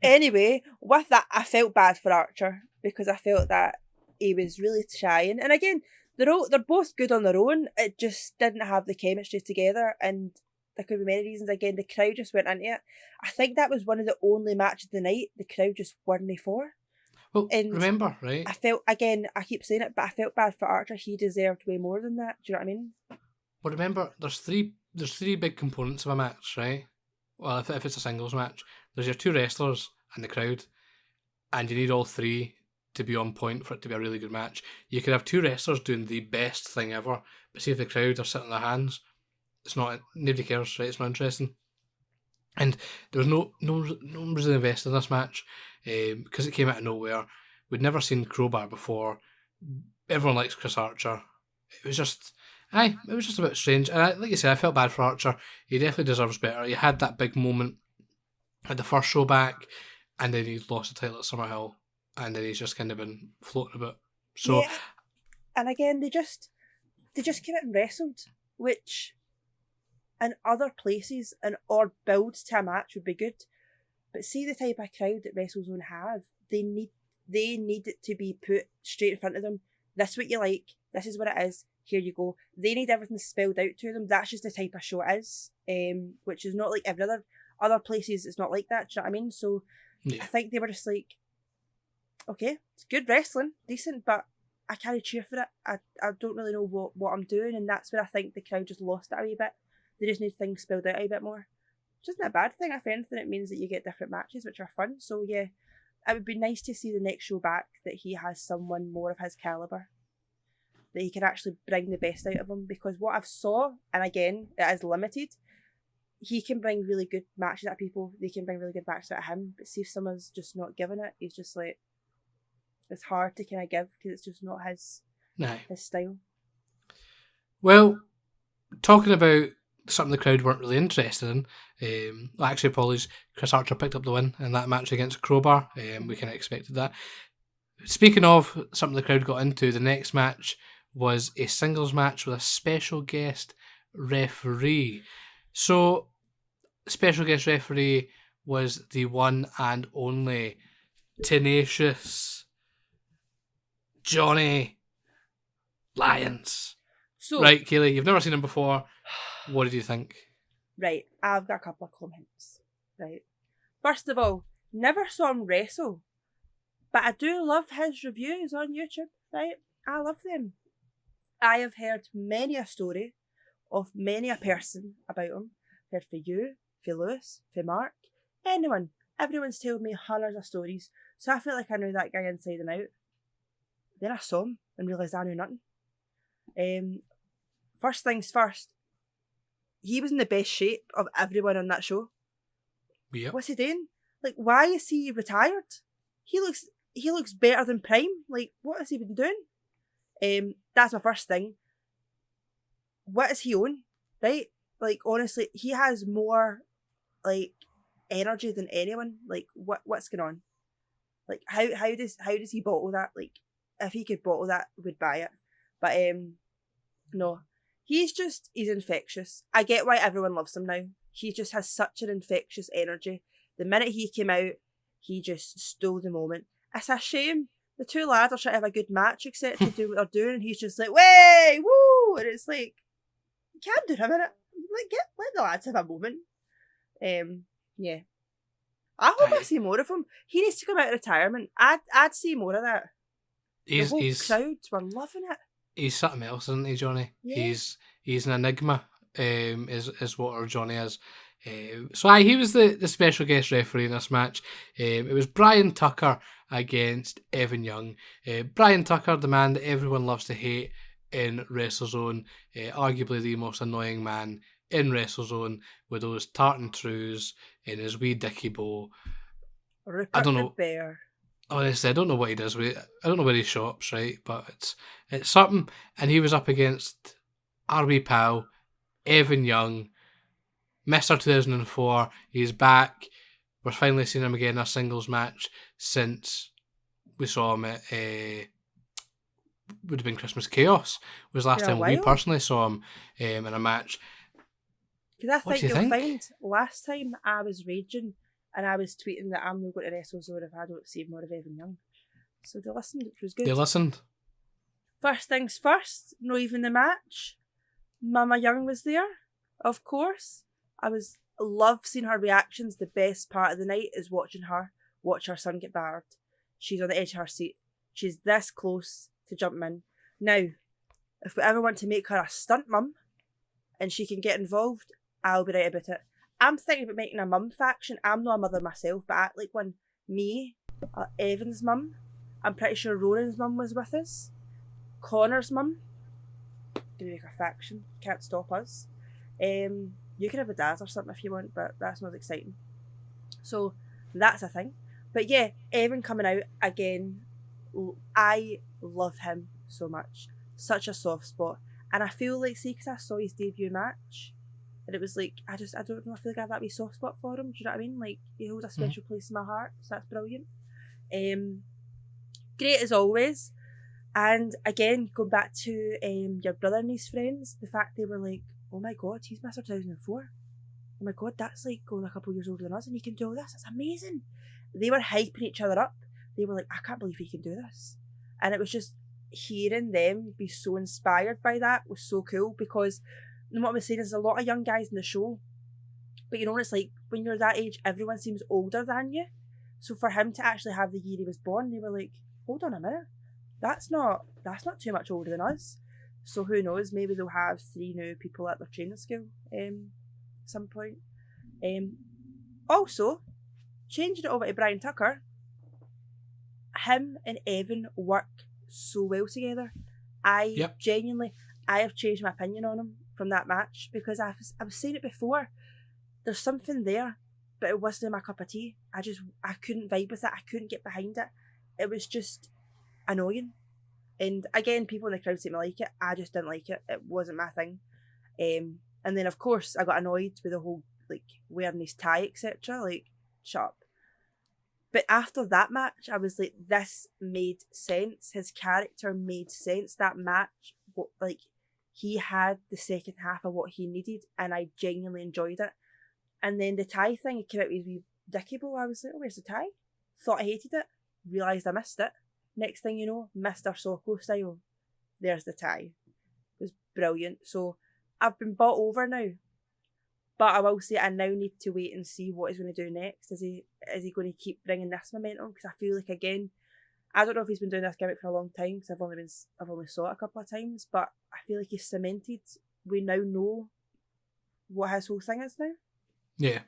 Anyway, with that, I felt bad for Archer because I felt that he was really trying. And again, they're both good on their own. It just didn't have the chemistry together, and there could be many reasons. Again, the crowd just went into it. I think that was one of the only matches of the night the crowd just weren't for. Well, and remember, right? I felt, again, I keep saying it, but I felt bad for Archer. He deserved way more than that. Do you know what I mean? Well, remember, there's three big components of a match, right? Well, if it's a singles match, there's your two wrestlers and the crowd, and you need all three to be on point for it to be a really good match. You could have two wrestlers doing the best thing ever, but see if the crowd are sitting on their hands, it's not, nobody cares, right? It's not interesting. And there was no one was invested in this match because it came out of nowhere. We'd never seen Crowbar before. Everyone likes Chris Archer. It was just a bit strange. And like you said, I felt bad for Archer. He definitely deserves better. He had that big moment at the first show back, and then he lost the title at Summerhill, and then he's just kind of been floating a bit. So, yeah. And again, they just came out and wrestled, which in other places or builds to a match would be good. But see the type of crowd that WrestleZone have, they need it to be put straight in front of them. This is what you like. This is what it is. Here you go. They need everything spelled out to them. That's just the type of show it is. Which is not like every other places. It's not like that. Do you know what I mean? So yeah. I think they were just like, okay, it's good wrestling, decent, but I can't cheer for it. I don't really know what I'm doing, and that's where I think the crowd just lost it a wee bit. They just need things spelled out a wee bit more. Which isn't a bad thing. If anything, it means that you get different matches, which are fun. So yeah, it would be nice to see the next show back that he has someone more of his calibre, that he can actually bring the best out of him. Because what I've saw, and again, it is limited, he can bring really good matches at people. They can bring really good matches at him. But see if someone's just not giving it, he's just like, it's hard to kind of give because it's just not his style. Well, talking about something the crowd weren't really interested in, actually, apologies, Chris Archer picked up the win in that match against Crowbar. We kind of expected that. Speaking of something the crowd got into, the next match was a singles match with a special guest referee. So, special guest referee was the one and only tenacious Johnny Lyons. So, right, Kayleigh, you've never seen him before. What did you think? Right, I've got a couple of comments. Right. First of all, never saw him wrestle, but I do love his reviews on YouTube, right? I love them. I have heard many a story of many a person about him. Heard for you, for Lewis, for Mark, anyone. Everyone's told me hundreds of stories, so I feel like I knew that guy inside and out. Then I saw him and realised I knew nothing. First things first, he was in the best shape of everyone on that show. Yep. What's he doing? Like, why is he retired? He looks better than Prime. Like, what has he been doing? That's my first thing. What is he on? Right? Like, honestly, he has more like energy than anyone. Like, what's going on? Like, how does he bottle that? Like, if he could bottle that, we'd buy it. But no. He's infectious. I get why everyone loves him now. He just has such an infectious energy. The minute he came out, he just stole the moment. It's a shame. The two lads are trying to have a good match, etc., to do what they're doing, and he's just like, way, woo! And it's like, you can't do him in it. Like, let the lads have a moment. Yeah. I hope I see more of him. He needs to come out of retirement. I'd see more of that. The whole crowd were loving it. He's something else, isn't he, Johnny? Yeah. He's an enigma, is what our Johnny is. So he was the special guest referee in this match. It was Brian Tucker against Evan Young. Brian Tucker, the man that everyone loves to hate in WrestleZone, arguably the most annoying man in WrestleZone, with those tartan trews and his wee dicky bow. Rupert I don't know. The Bear. Honestly, I don't know what he does with it. I don't know where he shops, right? But it's something. And he was up against our wee pal, Evan Young, Mr. 2004. He's back. We're finally seeing him again in a singles match since we saw him at would have been Christmas Chaos. Was the last time we personally saw him in a match. Because I think you'll find last time I was raging and I was tweeting that I'm not going to WrestleZone if I don't see more of Evan Young. So they listened, which was good. They listened. First things first, not even the match. Mama Young was there, of course. Love seeing her reactions. The best part of the night is watch her son get barred. She's on the edge of her seat. She's this close to jumping in. Now, if we ever want to make her a stunt mum and she can get involved, I'll be right about it. I'm thinking about making a mum faction. I'm not a mother myself, but act like one. Me, Evan's mum. I'm pretty sure Ronan's mum was with us. Connor's mum. Gonna make a faction. Can't stop us. You can have a dad or something if you want, but that's not exciting. So that's a thing. But yeah, Evan coming out again. I love him so much. Such a soft spot. And I feel like, see, because I saw his debut match, and it was like, I don't know, I feel like I have that wee soft spot for him. Do you know what I mean? Like, he holds a special place in my heart, so that's brilliant. Great as always. And again, going back to your brother and his friends, the fact they were like, oh my god, he's Mr. 2004. Oh my god, that's like going a couple of years older than us and he can do all this. That's amazing. They were hyping each other up. They were like, I can't believe he can do this. And it was just hearing them be so inspired by that was so cool, because what I was saying is a lot of young guys in the show, but you know, it's like when you're that age, everyone seems older than you. So for him to actually have the year he was born, they were like, hold on a minute, that's not too much older than us. So who knows, maybe they'll have 3 new people at their training school at some point. Also, changing it over to Brian Tucker, him and Evan work so well together. Genuinely, I have changed my opinion on him from that match, because I was saying it before. there's something there, but it wasn't my cup of tea. I couldn't vibe with it. I couldn't get behind it. It was just annoying. And again, people in the crowd seemed to like it. I just didn't like it. It wasn't my thing. And then of course I got annoyed with the whole like wearing his tie, etc. Like, shut up. But after that match, I was like, this made sense. His character made sense. That match, like, he had the second half of what he needed, and I genuinely enjoyed it. And then the tie thing, it came out with a wee dicky blow. I was like, oh, where's the tie? Thought I hated it. Realised I missed it. Next thing you know, Mr. Socko style. There's the tie. It was brilliant. So I've been bought over now. But I will say I now need to wait and see what he's going to do next. Is he going to keep bringing this momentum? Because I feel like, again, I don't know if he's been doing this gimmick for a long time, because I've only saw it a couple of times, but I feel like he's cemented. We now know what his whole thing is now. Yeah.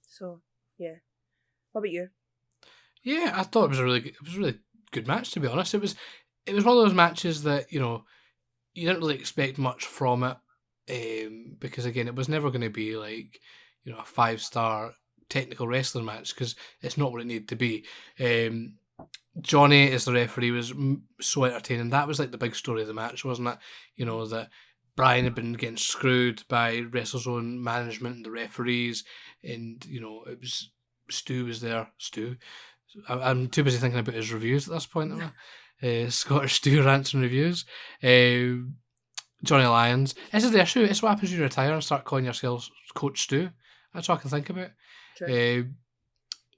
So yeah. What about you? Yeah, I thought it was a really good match, to be honest. It was one of those matches that, you know, you didn't really expect much from it. Because again, it was never going to be like, you know, a 5-star technical wrestling match, because it's not what it needed to be. Johnny as the referee was so entertaining. That was like the big story of the match, wasn't it? You know, that Brian had been getting screwed by WrestleZone management and the referees, and you know, it was Stu was there. Stu, I'm too busy thinking about his reviews at this point. Scottish Stu rants and reviews. Johnny Lyons. This is the issue. It's what happens when you retire and start calling yourself Coach Stu. That's all I can think about.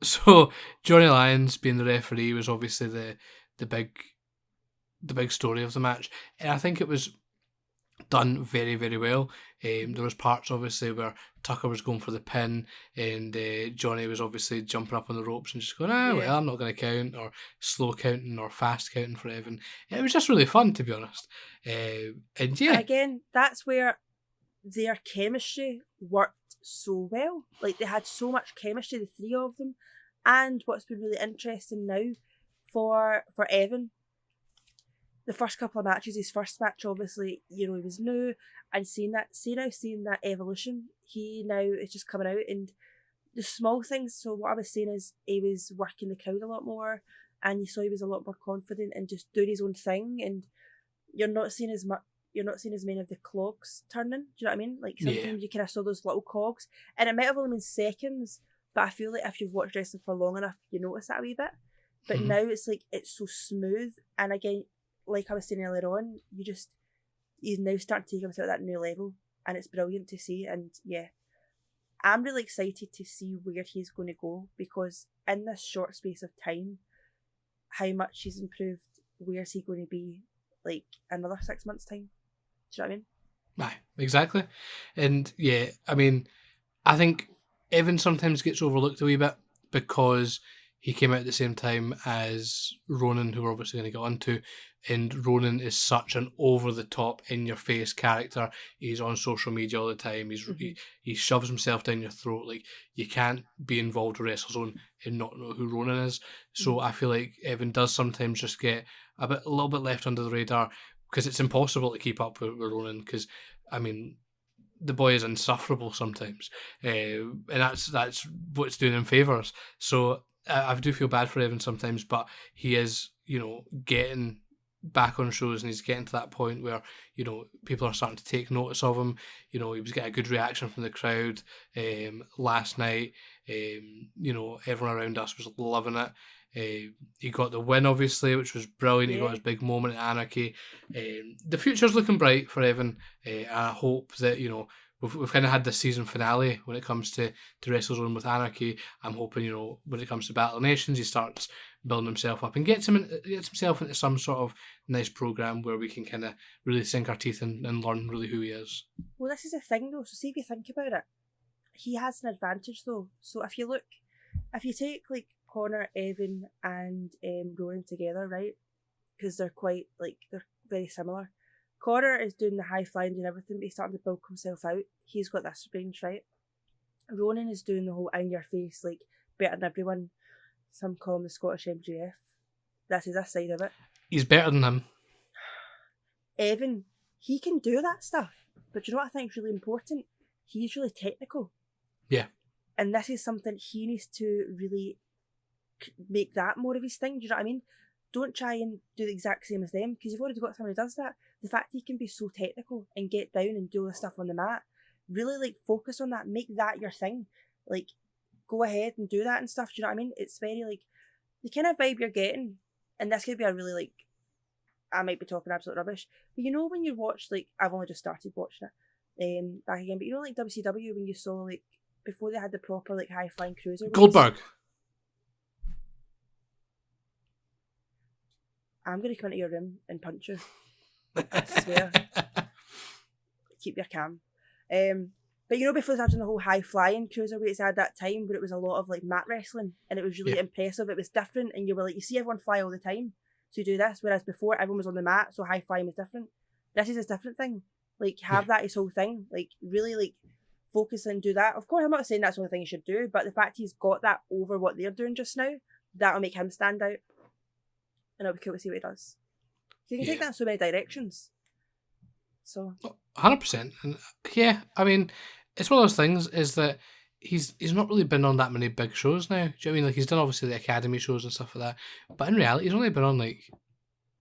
So Johnny Lyons being the referee was obviously the big story of the match, and I think it was done very, very well. There was parts obviously where Tucker was going for the pin, and Johnny was obviously jumping up on the ropes and just going, well, I'm not going to count, or slow counting or fast counting for Evan. It was just really fun, to be honest. And yeah, again, that's where their chemistry worked so well. Like, they had so much chemistry, the three of them. And what's been really interesting now for Evan, the first couple of matches, his first match, obviously, you know, he was new, and seeing that evolution, he now is just coming out, and the small things. So what I was saying is, he was working the crowd a lot more, and you saw he was a lot more confident and just doing his own thing, and you're not seeing as many of the clogs turning. Do you know what I mean? Like, sometimes you kind of saw those little cogs, and it might have only been seconds, but I feel like if you've watched wrestling for long enough, you notice that a wee bit. But now it's like, it's so smooth, and again, like I was saying earlier on, he's now starting to take himself to that new level, and it's brilliant to see. And yeah, I'm really excited to see where he's going to go, because in this short space of time, how much he's improved. Where's he going to be like another 6 months' time? Do you know what I mean? Aye, exactly. And yeah, I mean, I think Evan sometimes gets overlooked a wee bit because he came out at the same time as Ronan, who we're obviously going to get onto, and Ronan is such an over-the-top, in-your-face character. He's on social media all the time. He shoves himself down your throat. Like, you can't be involved with WrestleZone and not know who Ronan is. So I feel like Evan does sometimes just get a little bit left under the radar, because it's impossible to keep up with Ronan, because, I mean, the boy is insufferable sometimes. And that's what's doing him favours. So I do feel bad for Evan sometimes, but he is, you know, getting back on shows, and he's getting to that point where, you know, people are starting to take notice of him. You know, he was getting a good reaction from the crowd last night. You know, everyone around us was loving it. He got the win, obviously, which was brilliant. He got his big moment at Anarchy. The future's looking bright for Evan. I hope that, you know, we've kind of had this season finale when it comes to WrestleZone with Anarchy. I'm hoping, you know, when it comes to Battle of Nations, he starts building himself up and gets himself into some sort of nice program where we can kind of really sink our teeth in and learn really who he is. Well, this is the thing though. So see, if you think about it, he has an advantage though. So if you take like Connor, Evan, and Ronan together, right? Because they're very similar. Connor is doing the high flying and everything, but he's starting to build himself out. He's got this range, right? Ronan is doing the whole in your face, like, better than everyone. Some call him the Scottish MJF. That's his side of it. He's better than him. Evan, he can do that stuff. But you know what I think is really important? He's really technical. Yeah. And this is something he needs to really make that more of his thing. Do you know what I mean? Don't try and do the exact same as them, because you've already got someone who does that. The fact he can be so technical and get down and do all the stuff on the mat, really like focus on that, make that your thing. Like, go ahead and do that and stuff. Do you know what I mean? It's very like the kind of vibe you're getting, and this could be a really like, I might be talking absolute rubbish, but you know when you watch, like, I've only just started watching it back again, but you know like WCW, when you saw like before they had the proper like high flying cruiser Goldberg. I'm going to come into your room and punch you. I swear. Keep your calm. But you know, before they had the whole high flying cruiserweights they had that time, where it was a lot of like mat wrestling, and it was really impressive. It was different, and you were like, you see everyone fly all the time, so you do this. Whereas before, everyone was on the mat, so high flying was different. This is a different thing. Like, have that his whole thing. Like, really like focus and do that. Of course, I'm not saying that's the only thing he should do, but the fact he's got that over what they're doing just now, that'll make him stand out. And it'll be cool to see what he does. You can take that in so many directions. So 100%. And yeah, I mean, it's one of those things is that he's not really been on that many big shows now. Do you know what I mean? Like, he's done obviously the Academy shows and stuff like that, but in reality, he's only been on like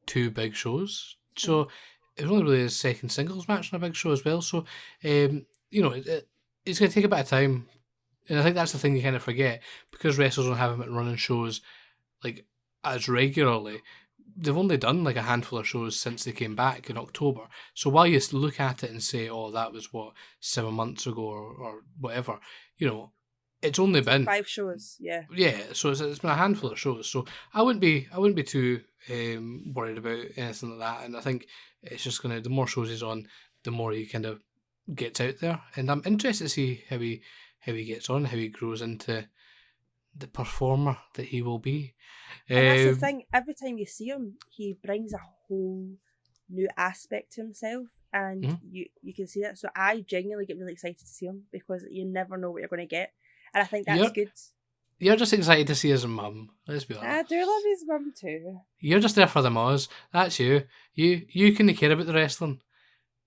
2 big shows. So it was only really his second singles match on a big show as well. So you know, it's going to take a bit of time, and I think that's the thing you kind of forget, because wrestlers don't have him running shows like as regularly. They've only done like a handful of shows since they came back in October. So while you look at it and say, "Oh, that was 7 months ago or whatever," you know, it's only been 5 shows. Yeah. Yeah, so it's been a handful of shows. So I wouldn't be too worried about anything like that. And I think it's just gonna, the more shows he's on, the more he kind of gets out there. And I'm interested to see how he gets on, how he grows into the performer that he will be. And that's the thing, every time you see him, he brings a whole new aspect to himself, and you can see that. So I genuinely get really excited to see him, because you never know what you're going to get, and I think that's good. You're just excited to see his mum, let's be honest. I do love his mum too. You're just there for the Moz. That's you. You couldn't care about the wrestling.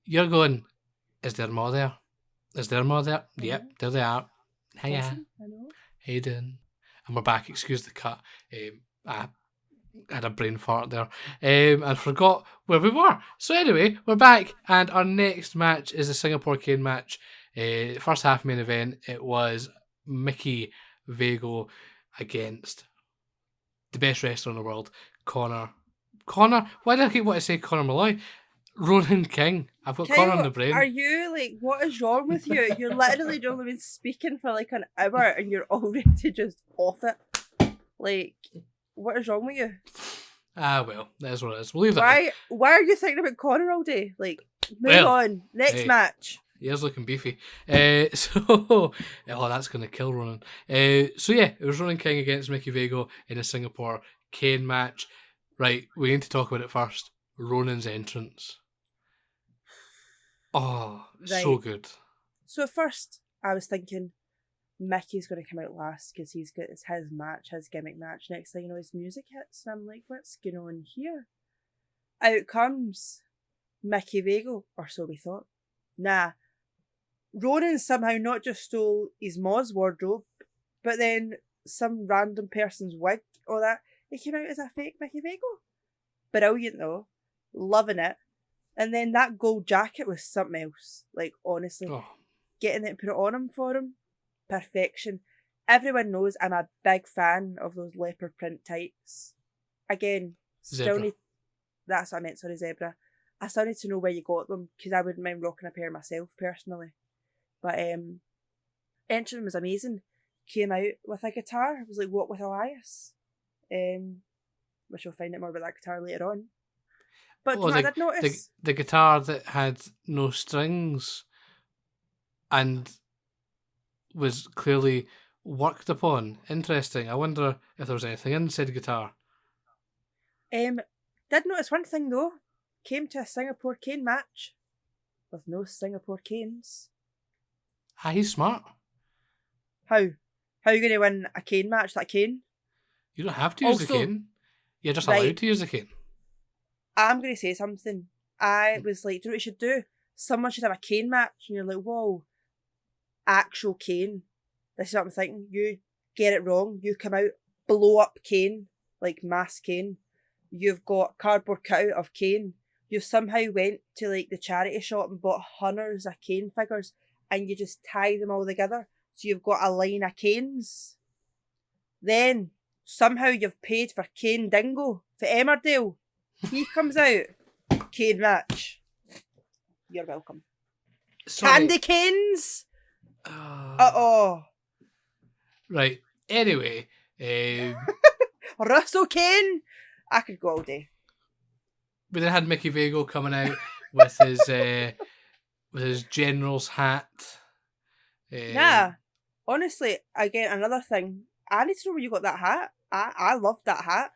You're going, is there more there? Is there more there? Mm-hmm. Yep, there they are. Hiya. Awesome. I know. How you doing? And we're back. Excuse the cut. I had a brain fart there and forgot where we were. So anyway, we're back, and our next match is a Singapore Cane match. First half main event, it was Mickey Vago against the best wrestler in the world, Connor. Why do I keep wanting to say Connor Malloy? Ronan King. I've got Connor on the brain. Are you like, what is wrong with you? You're literally only been speaking for like an hour and you're already just off it. Like, what is wrong with you? Well, that's what it is. We'll leave that. Why are you thinking about Connor all day? Like, move on. Next match. He is looking beefy. Oh, that's going to kill Ronan. So yeah, it was Ronan King against Mickey Vago in a Singapore Cane match. Right, we need to talk about it first. Ronan's entrance. Oh, right. So good. So at first, I was thinking Mickey's going to come out last because it's his match, his gimmick match. Next thing you know, his music hits, and I'm like, what's going on here? Out comes Mickey Vago, or so we thought. Nah. Ronan somehow not just stole his Moz wardrobe, but then some random person's wig or that. It came out as a fake Mickey Vago. Brilliant though. Loving it. And then that gold jacket was something else. Like, honestly. Getting it and put it on him for him. Perfection. Everyone knows I'm a big fan of those leopard print tights. Again, that's what I meant, sorry, zebra. I still need to know where you got them, because I wouldn't mind rocking a pair myself, personally. But entrance was amazing. Came out with a guitar. It was like Walk with Elias. Which we'll find out more about that guitar later on. But I did notice the guitar that had no strings and was clearly worked upon. Interesting. I wonder if there was anything inside the guitar. Did notice one thing though. Came to a Singapore Cane match with no Singapore Canes. He's smart. How? How are you going to win a cane match with a cane? You don't have to use the cane. You're just allowed to use the cane. I'm going to say something. I was like, do you know what you should do? Someone should have a cane match. And you're like, whoa, actual cane. this is what I'm thinking. You get it wrong. You come out, blow up Kane, like mass Kane. You've got cardboard cutout of Kane. You somehow went to like the charity shop and bought hundreds of Kane figures and you just tie them all together. So you've got a line of Kanes. Then somehow you've paid for Kane Dingo for Emmerdale. He comes out. Kane match. You're welcome. Sorry. Candy canes? Uh-oh. Right. Anyway. Russell Kane? I could go all day. We then had Mickey Vago coming out with his general's hat. Nah. Honestly, again, another thing. I need to know where you got that hat. I loved that hat.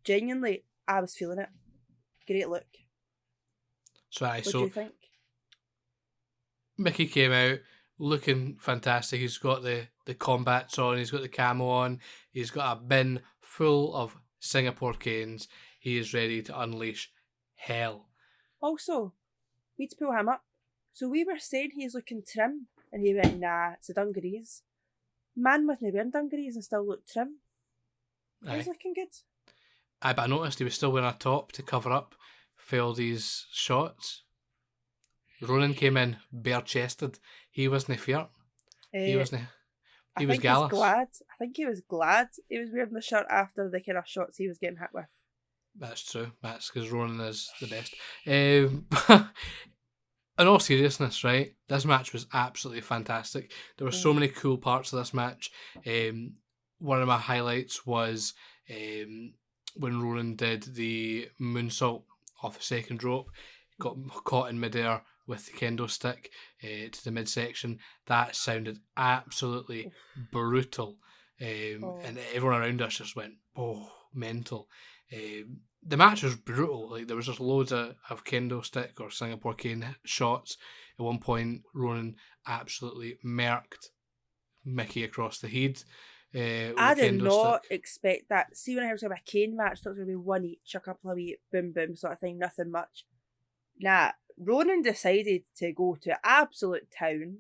Genuinely, I was feeling it. Great look. What do you think? Mickey came out looking fantastic. He's got the combats on, he's got the camo on, he's got a bin full of Singapore canes. He is ready to unleash hell. Also, we need to pull him up. So we were saying he's looking trim, and he went, nah, it's the dungarees. Man wasn't wearing dungarees and still looked trim. He's looking good. But I noticed he was still wearing a top to cover up for all these shots. Ronan came in bare-chested. He wasn't feared. He was gallus. I think he was glad he was wearing the shirt after the kind of shots he was getting hit with. That's true. That's because Ronan is the best. In all seriousness, right, this match was absolutely fantastic. There were so many cool parts of this match. One of my highlights was when Ronan did the moonsault off the second rope, got caught in midair with the kendo stick to the midsection. That sounded absolutely brutal. And everyone around us just went, mental. The match was brutal. Like, there was just loads of kendo stick or Singapore cane shots. At one point, Ronan absolutely murked Mickey across the head. I did not expect that. See, when I heard about a cane match, I thought it was going to be one each, a couple of wee boom boom sort of thing, nothing much. Nah, Ronan decided to go to absolute town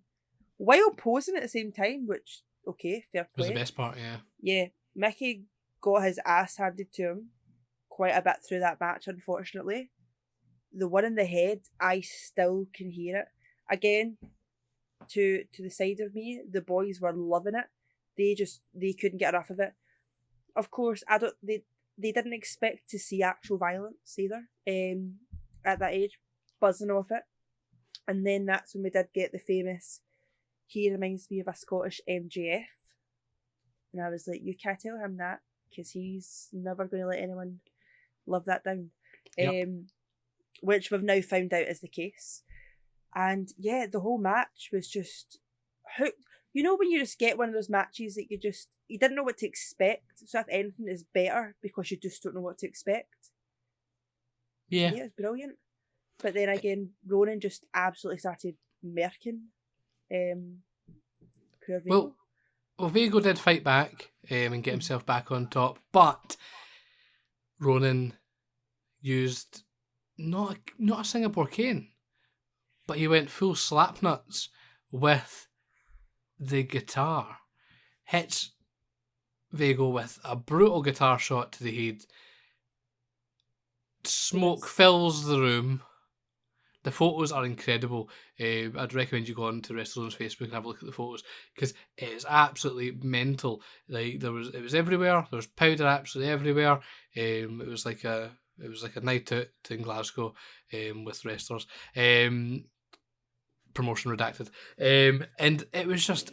while posing at the same time, which, okay, fair play. Was the best part, yeah. Yeah, Mickey got his ass handed to him quite a bit through that match, unfortunately. The one in the head, I still can hear it. Again, to the side of me, the boys were loving it. They couldn't get enough of it. Of course, they didn't expect to see actual violence either. At that age, buzzing off it. And then that's when we did get the famous, he reminds me of a Scottish MJF. And I was like, you can't tell him that, because he's never going to let anyone live that down. Yep. Which we've now found out is the case. And yeah, the whole match was just hooked. You know when you just get one of those matches that you didn't know what to expect. So if anything is better because you just don't know what to expect. Yeah. Yeah, it's brilliant. But then again, Ronan just absolutely started murking. Poor Vago. Well, Vago did fight back and get himself back on top, but Ronan used not a Singapore cane, but he went full slapnuts with the guitar. Hits Vago with a brutal guitar shot to the head. Smoke fills the room. The photos are incredible. I'd recommend you go on to WrestleZone's Facebook and have a look at the photos, because it is absolutely mental. Like, it was everywhere. There was powder absolutely everywhere. It was like a night out in Glasgow with wrestlers. Promotion redacted. And it was just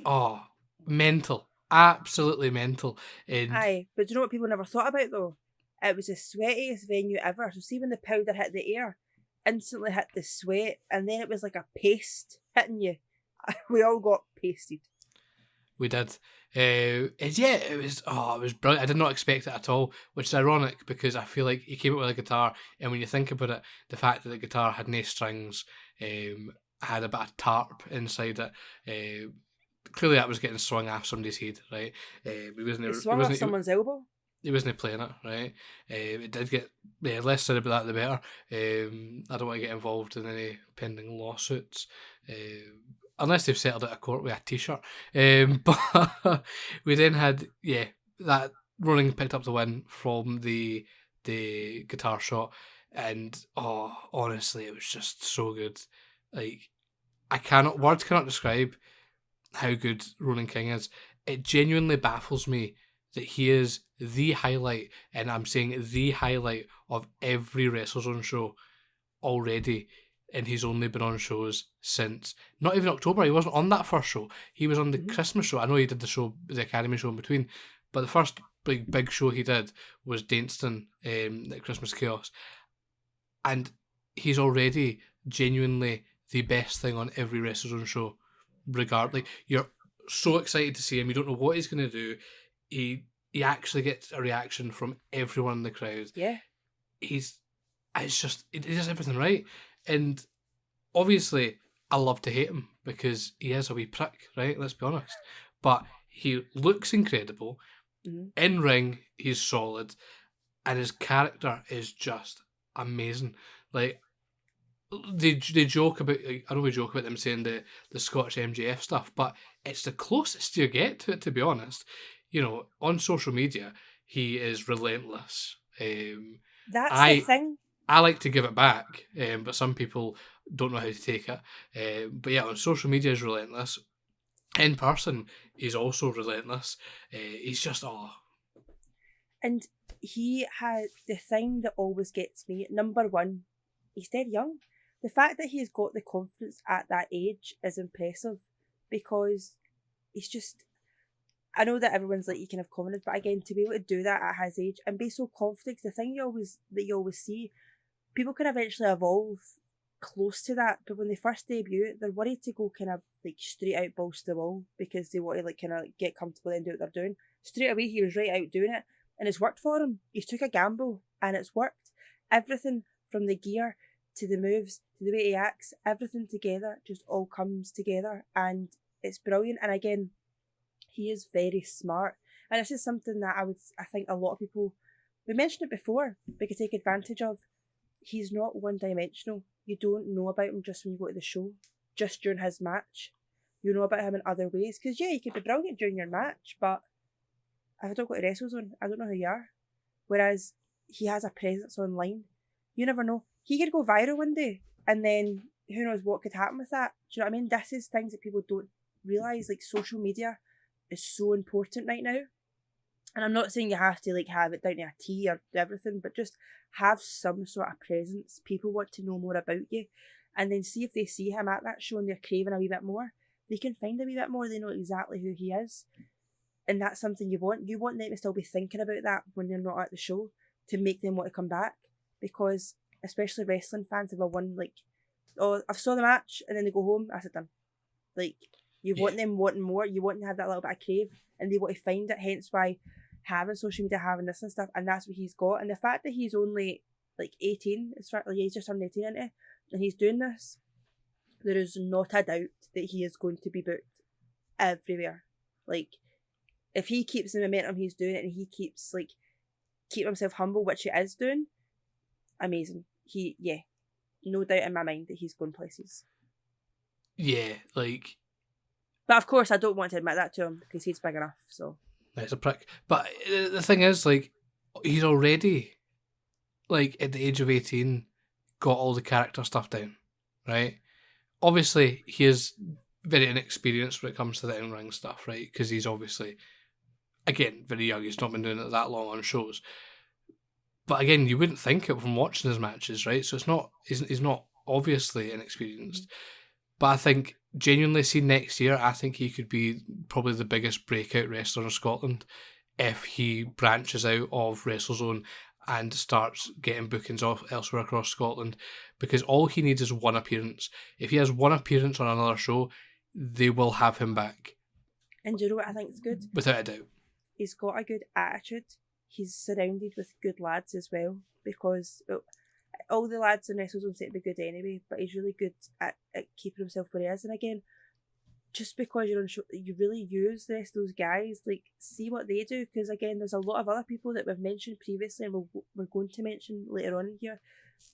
mental, absolutely mental. Aye, but do you know what people never thought about though? It was the sweatiest venue ever. So see when the powder hit the air, instantly hit the sweat, and then it was like a paste hitting you. We all got pasted. We did. It was brilliant. I did not expect it at all, which is ironic because I feel like he came up with a guitar, and when you think about it, the fact that the guitar had no strings, had a bit of tarp inside it, clearly that was getting swung off somebody's head, right? It swung off someone's elbow. He wasn't playing it, right? It did get less said about that, the better. I don't want to get involved in any pending lawsuits. unless they've settled out of court with a t-shirt. But we then had, that Ronan picked up the win from the guitar shot, and honestly, it was just so good. Like, words cannot describe how good Ronan King is. It genuinely baffles me that he is the highlight, and I'm saying the highlight of every WrestleZone show already, and he's only been on shows since not even October. He wasn't on that first show. He was on the Christmas show. I know he did the Academy show in between, but the first big show he did was Dainston at Christmas Chaos, and he's already genuinely the best thing on every WrestleZone show. Regardless, you're so excited to see him. You don't know what he's going to do. He actually gets a reaction from everyone in the crowd. Yeah, He does everything right. And obviously, I love to hate him because he is a wee prick, right? Let's be honest. But he looks incredible. In ring, he's solid. And his character is just amazing. Like, they joke about, like, I know we joke about them saying the Scottish MJF stuff, but it's the closest you get to it, to be honest. You know, on social media, he is relentless. that's the thing. I like to give it back, but some people don't know how to take it. But yeah, on social media, he's relentless. In person, he's also relentless. He's just, And he had the thing that always gets me. Number one, he's dead young. The fact that he's got the confidence at that age is impressive, because he's just, I know that everyone's like, you can have confidence, but again, to be able to do that at his age and be so confident, the thing you always see, people can eventually evolve close to that, but when they first debut, they're worried to go kind of like straight out balls to the wall because they want to like kind of get comfortable and do what they're doing. Straight away, he was right out doing it, and it's worked for him. He's took a gamble and it's worked. Everything from the gear to the moves to the way he acts, everything together just all comes together, and it's brilliant. And again, he is very smart, and this is something that I think a lot of people, we mentioned it before, we could take advantage of. He's not one-dimensional. You don't know about him just when you go to the show, just during his match. You know about him in other ways, because yeah, you could be brilliant during your match, but if I don't go to WrestleZone, I don't know who you are. Whereas he has a presence online. You never know. He could go viral one day, and then who knows what could happen with that. Do you know what I mean? This is things that people don't realise. Like, social media is so important right now. And I'm not saying you have to like have it down to a T or everything, but just have some sort of presence. People want to know more about you. And then see if they see him at that show and they're craving a wee bit more. They can find a wee bit more. They know exactly who he is. And that's something you want. You want them to still be thinking about that when they're not at the show, to make them want to come back. Because especially wrestling fans, have a one like, oh, I've saw the match, and then they go home, that's it done. Like, you want them wanting more. You want to have that little bit of crave, and they want to find it. Hence why having social media, having this and stuff, and that's what he's got. And the fact that he's only like 18, he's just turned 18 into it, and he's doing this, there is not a doubt that he is going to be booked everywhere. Like, if he keeps the momentum he's doing it, and he keeps like keep himself humble, which he is doing, amazing. No doubt in my mind that he's going places. Yeah, like. But of course, I don't want to admit that to him because he's big enough. So. He's a prick. But the thing is, like, he's already, like, at the age of 18, got all the character stuff down, right? Obviously, he is very inexperienced when it comes to the in-ring stuff, right? Because he's obviously, again, very young. He's not been doing it that long on shows. But again, you wouldn't think it from watching his matches, right? So he's not obviously inexperienced. But I think, genuinely, see next year, I think he could be probably the biggest breakout wrestler in Scotland if he branches out of WrestleZone and starts getting bookings off elsewhere across Scotland, because all he needs is one appearance. If he has one appearance on another show, they will have him back. And do you know what I think is good? Without a doubt. He's got a good attitude. He's surrounded with good lads as well, because all the lads in WrestleZone seem to be good anyway, but he's really good at keeping himself where he is. And again, just because you're on show, you really use the rest of those guys, like, see what they do, because again, there's a lot of other people that we've mentioned previously and we're going to mention later on in here.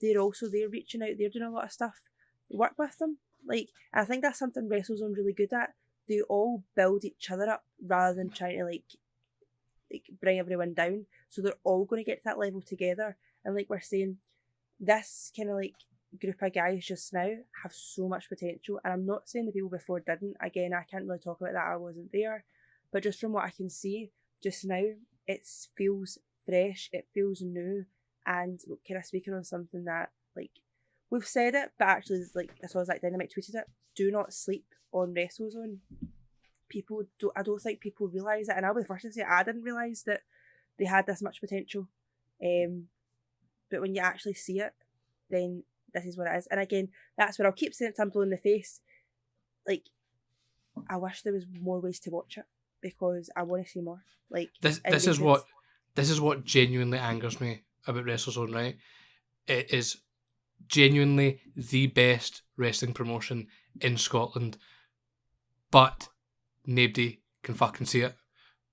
They're reaching out, they're doing a lot of stuff. Work with them, Like, I think that's something WrestleZone really good at. They all build each other up rather than trying to like bring everyone down. So they're all going to get to that level together. And like we're saying, this kind of like group of guys just now have so much potential. And I'm not saying the people before didn't. Again, I can't really talk about that. I wasn't there. But just from what I can see just now, it feels fresh. It feels new. And kind of speaking on something that like we've said it, but actually like I saw Zach Dynamite tweeted it. Do not sleep on WrestleZone. I don't think people realise it, and I'll be the first to say I didn't realise that they had this much potential. But when you actually see it, then this is what it is. And again, that's where I'll keep saying it till I'm blue in the face. Like, I wish there was more ways to watch it because I want to see more. Like this is what genuinely angers me about WrestleZone, right? It is genuinely the best wrestling promotion in Scotland, but nobody can fucking see it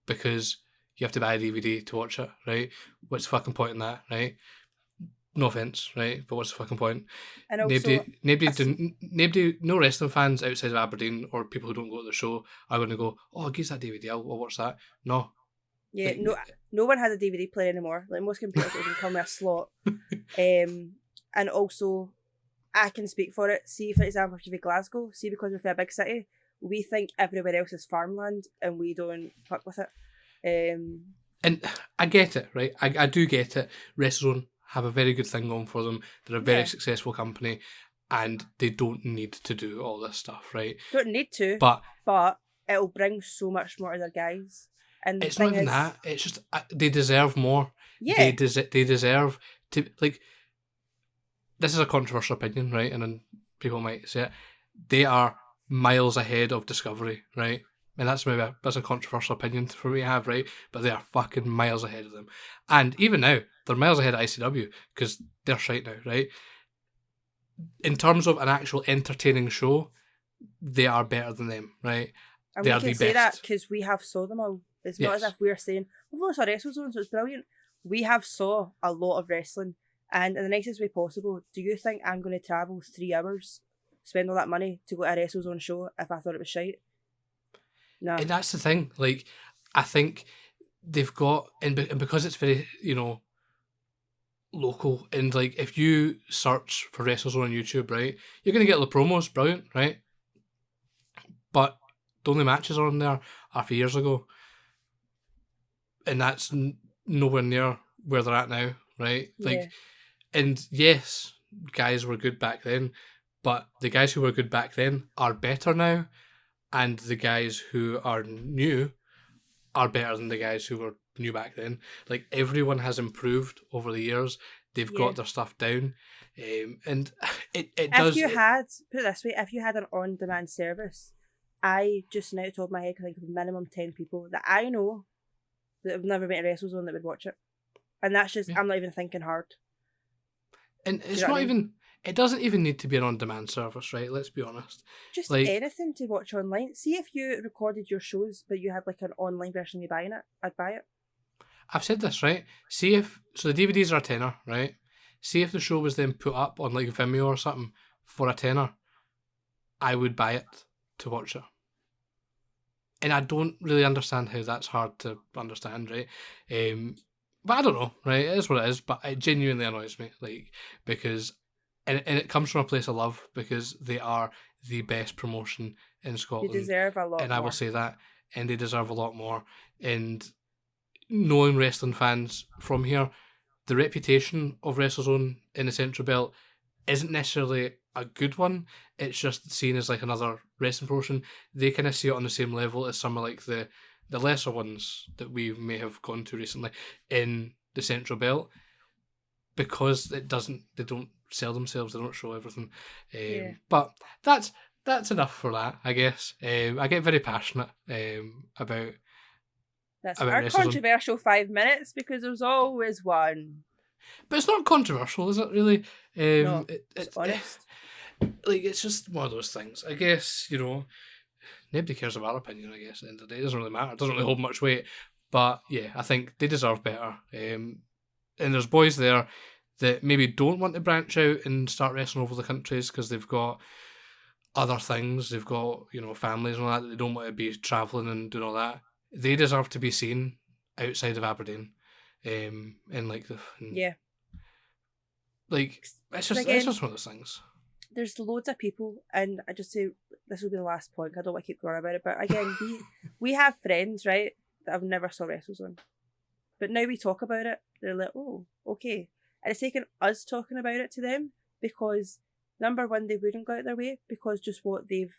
because you have to buy a DVD to watch it, right? What's the fucking point in that, right? No offence, right? But what's the fucking point? And also, no wrestling fans outside of Aberdeen or people who don't go to the show are going to go, oh, give us that DVD, I'll watch that. No. Yeah, no one has a DVD player anymore. Like most computers don't even come with a slot. And also, I can speak for it. See, for example, if you're in Glasgow, see, because we're from a big city, we think everywhere else is farmland and we don't fuck with it. And I get it, right? I do get it. WrestleZone have a very good thing going for them. They're a very successful company and they don't need to do all this stuff, right? Don't need to, but it'll bring so much more to their guys. And it's not even that. It's just they deserve more. Yeah. They deserve to, like, this is a controversial opinion, right? And then people might say it. They are miles ahead of Discovery, right? And that's a controversial opinion for me to have, right? But they are fucking miles ahead of them. And even now, they're miles ahead of ICW because they're shite now, right? In terms of an actual entertaining show, they are better than them, right? And they we are can the say best. that because we have saw them all. It's not as if we're saying, we've only saw WrestleZone, so it's brilliant. We have saw a lot of wrestling. And in the nicest way possible, do you think I'm going to travel 3 hours, spend all that money to go to a WrestleZone show if I thought it was shite? No. And that's the thing. Like, I think they've got, and because it's very, local, and like if you search for WrestleZone on YouTube, right, you're going to get the promos, brilliant, right? But the only matches on there are for years ago. And that's nowhere near where they're at now, right? Like, and yes, guys were good back then, but the guys who were good back then are better now, and the guys who are new are better than the guys who were new back then. Like, everyone has improved over the years. They've got their stuff down, and it does. If you had, put it this way, if you had an on-demand service, I just now told my head, I think of minimum 10 people that I know that have never been to WrestleZone that would watch it, and that's just I'm not even thinking hard. And it's not even. It doesn't even need to be an on-demand service, right? Let's be honest. Just like, anything to watch online. See if you recorded your shows, but you had like an online version of you buying it. I'd buy it. I've said this, right? See if... So the DVDs are a tenner, right? See if the show was then put up on like Vimeo or something for a tenner. I would buy it to watch it. And I don't really understand how that's hard to understand, right? But I don't know, right? It is what it is, but it genuinely annoys me, like, because... And it comes from a place of love because they are the best promotion in Scotland. They deserve a lot more. And I will say that. And they deserve a lot more. And knowing wrestling fans from here, the reputation of WrestleZone in the Central Belt isn't necessarily a good one. It's just seen as like another wrestling promotion. They kind of see it on the same level as some of like the lesser ones that we may have gone to recently in the Central Belt. Because they don't sell themselves, they don't show everything. But that's enough for that, I guess. I get very passionate about. That's about our WrestleZone. Controversial 5 minutes because there's always one. But it's not controversial, is it? Really? No, it's honest. Like, it's just one of those things. I guess nobody cares about our opinion. I guess at the end of the day, it doesn't really matter. It doesn't really hold much weight. But yeah, I think they deserve better. And there's boys there that maybe don't want to branch out and start wrestling over the countries because they've got other things. They've got, families and all that. They don't want to be travelling and doing all that. They deserve to be seen outside of Aberdeen. In like Yeah. Like, it's just Again, it's just one of those things. There's loads of people, and I just say this will be the last point. I don't want to keep going about it, but again, we have friends, right, that I've never saw WrestleZone, but now we talk about it. They're like, oh, okay, and it's taken us talking about it to them because number one, they wouldn't go out their way because just what they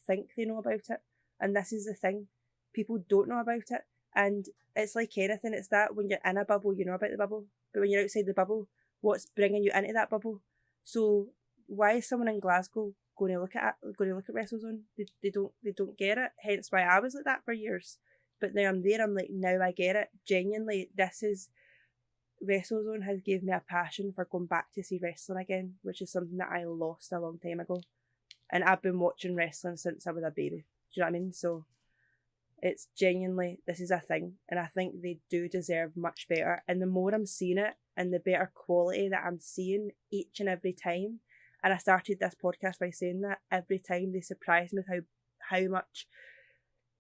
think they know about it, and this is the thing, people don't know about it, and it's like anything. It's that when you're in a bubble, you know about the bubble, but when you're outside the bubble, what's bringing you into that bubble? So why is someone in Glasgow going to look at WrestleZone? They don't get it. Hence why I was like that for years. But now I'm there, I'm like, now I get it. Genuinely, WrestleZone has gave me a passion for going back to see wrestling again, which is something that I lost a long time ago. And I've been watching wrestling since I was a baby. Do you know what I mean? So it's genuinely, this is a thing, and I think they do deserve much better. And the more I'm seeing it, and the better quality that I'm seeing each and every time, and I started this podcast by saying that every time they surprise me with how much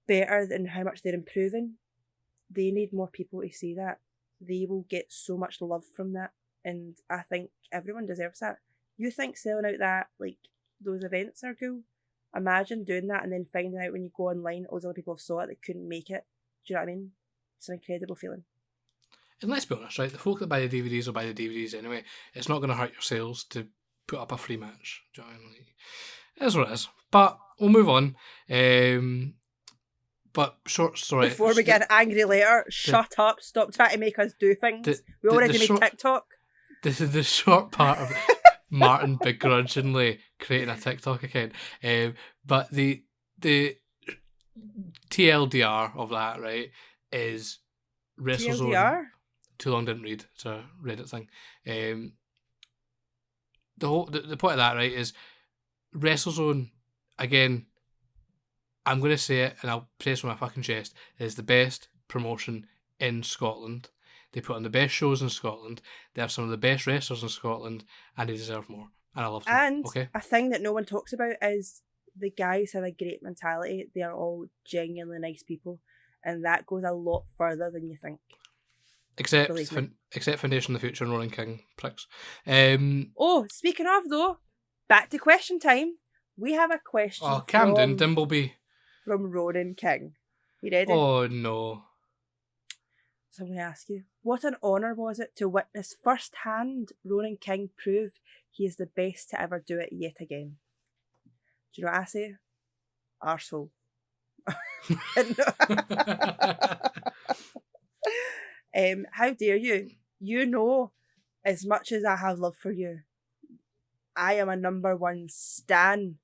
better and how much they're improving. They need more people to see that. They will get so much love from that, and I think everyone deserves that. You think selling out that, like, those events are cool? Imagine doing that and then finding out when you go online all the other people saw it that couldn't make it. Do you know what I mean? It's an incredible feeling. And let's be honest, right? The folk that buy the DVDs will buy the DVDs anyway. It's not going to hurt your sales to put up a free match. Do you know what I mean? It is what it is. But we'll move on. But short story. Before we get an angry letter, shut up. Stop trying to make us do things. We already made TikTok. This is the short part of Martin begrudgingly creating a TikTok account. But the TLDR of that, right, is WrestleZone. TLDR? Too long didn't read. It's a Reddit thing. The point of that, right, is WrestleZone, again, I'm going to say it, and I'll say this with my fucking chest, is the best promotion in Scotland. They put on the best shows in Scotland. They have some of the best wrestlers in Scotland, and they deserve more. And I love them. And okay? A thing that no one talks about is the guys have a great mentality. They are all genuinely nice people, and that goes a lot further than you think. Except Foundation of the Future and Ronan King pricks. Speaking of though, back to question time. We have a question. Oh, Camden Dimbleby. From Ronan King. You ready? Oh no. So I'm going to ask you, what an honour was it to witness firsthand Ronan King prove he is the best to ever do it yet again? Do you know what I say? Arsehole. How dare you? You know, as much as I have love for you, I am a number one stan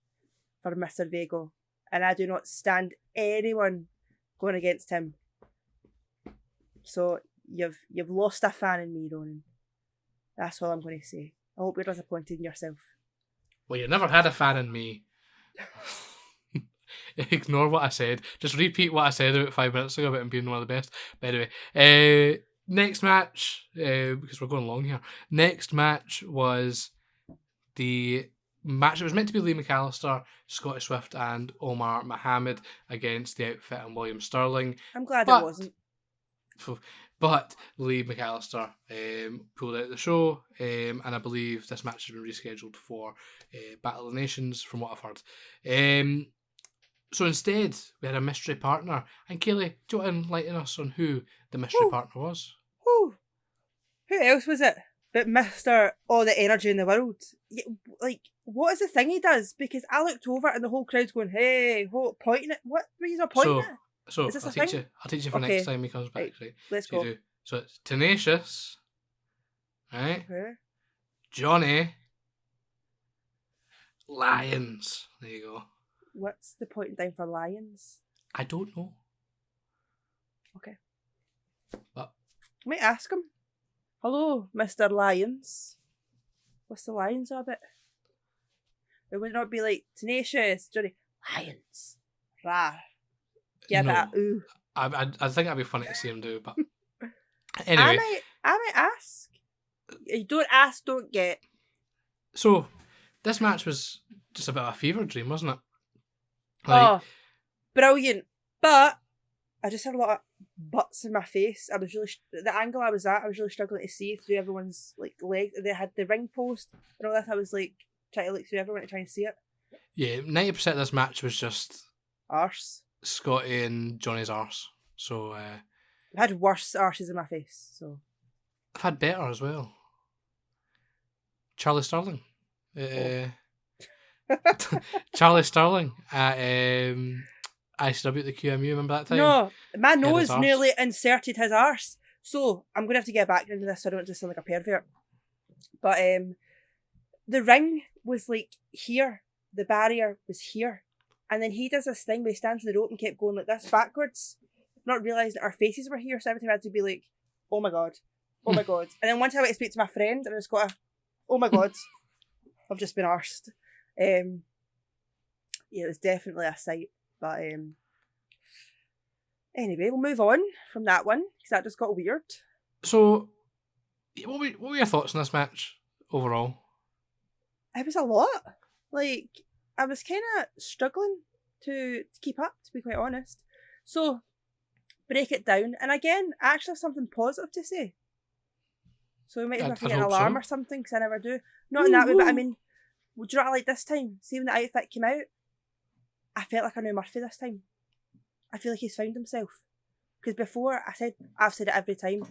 for Mr. Vago, and I do not stand anyone going against him. So you've lost a fan in me, Ronan. That's all I'm going to say. I hope you're disappointed in yourself. Well, you never had a fan in me. Ignore what I said. Just repeat what I said about 5 minutes ago about him being one of the best. But anyway, next match, because we're going long here. Next match was the match. It was meant to be Lee McAllister, Scotty Swift, and Omar Mohammed against the Outfit and William Sterling. I'm glad it wasn't. But Lee McAllister pulled out the show, and I believe this match has been rescheduled for Battle of the Nations, from what I've heard. So instead, we had a mystery partner. And Kayleigh, do you want to enlighten us on who the mystery partner was? Who else was it but Mr. All the Energy in the World? Like, what is the thing he does? Because I looked over and the whole crowd's going, hey, pointing at what? He's not pointing at. So I'll teach you for next time he comes back. Right? Let's go. So it's Tenacious, right? Okay. Johnny, Lions. There you go. What's the pointing down for Lions? I don't know. Okay. But let me ask him. Hello, Mr. Lions. What's the Lions of it? It would not be like Tenacious, Johnny, Lions. Rah. Yeah, no. that ooh. I think that'd be funny to see him do, but anyway. I might ask. You don't ask, don't get. So, this match was just a bit of a fever dream, wasn't it? Oh, brilliant. But I just had a lot of butts in my face. I was really the angle I was at. I was really struggling to see through everyone's like legs. They had the ring post and all that. I was like trying to look through everyone to try and see it. Yeah, 90% of this match was just Arse. Scotty and Johnny's arse. So I've had worse arses in my face. So I've had better as well. Charlie Sterling. Charlie Sterling at ICW at the QMU, remember that time? No, my He had his nose arse. nearly inserted his arse. So I'm going to have to get back into this so I don't just sound like a pervert. But the ring was like here. The barrier was here. And then he does this thing where he stands in the rope and kept going like this backwards. Not realising that our faces were here. So every time I had to be like, oh my God. Oh my God. And then one time I went to speak to my friend and I just got a, oh my God. I've just been arsed. Yeah, it was definitely a sight. But anyway, we'll move on from that one because that just got weird. So, what were your thoughts on this match overall? It was a lot. Like, I was kind of struggling to keep up, to be quite honest. So, break it down. And again, I actually have something positive to say. So we might have to get an alarm or something because I never do. Not in that way, but I mean, do you know what I like this time? See when the outfit came out, I felt like I knew Murphy this time. I feel like he's found himself. Because before, I've said it every time,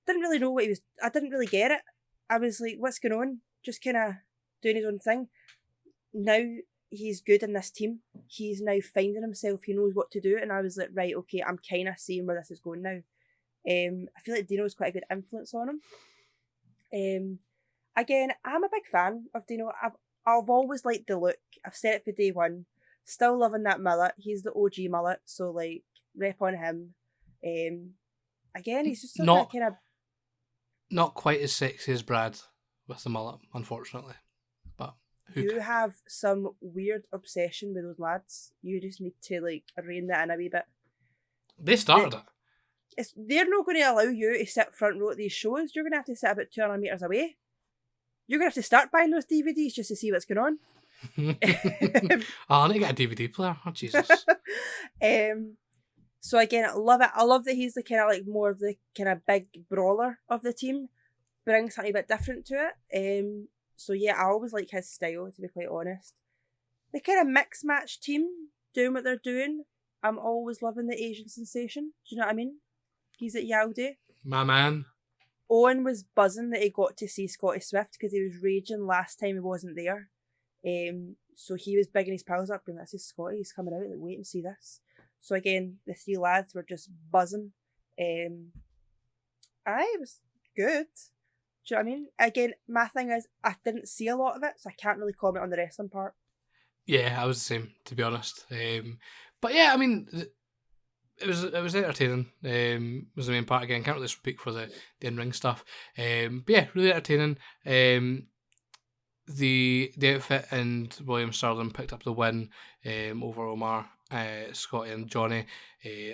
didn't really know what he was, I didn't really get it. I was like, what's going on? Just kind of doing his own thing. Now he's good in this team. He's now finding himself. He knows what to do. And I was like, right, okay, I'm kind of seeing where this is going now. I feel like Dino's quite a good influence on him. Again, I'm a big fan of Dino. I've always liked the look. I've said it for day one. Still loving that mullet. He's the OG mullet, so like rep on him. Again, he's just sort of kind of not quite as sexy as Brad with the mullet, unfortunately. But you have some weird obsession with those lads. You just need to like rein that in a wee bit. They started it. They're not going to allow you to sit front row at these shows. You're going to have to sit about 200 metres away. You're going to have to start buying those DVDs just to see what's going on. I need to get a DVD player. Oh, Jesus. So again, I love it. I love that he's the kind of like more of the kind of big brawler of the team. Brings something a bit different to it. So yeah, I always like his style, to be quite honest. The kind of mixed match team doing what they're doing. I'm always loving the Asian sensation. Do you know what I mean? He's at Yaldi. My man. Owen was buzzing that he got to see Scotty Swift because he was raging last time he wasn't there. So he was bigging his pals up and this is Scotty, he's coming out, like wait and see this. So again, the three lads were just buzzing. It was good. Do you know what I mean? Again, my thing is I didn't see a lot of it, so I can't really comment on the wrestling part. Yeah, I was the same, to be honest. But yeah, I mean, it was entertaining. Was the main part again. Can't really speak for the in-ring stuff. But yeah, really entertaining. The outfit and William Sterling picked up the win over Omar, Scotty and Johnny.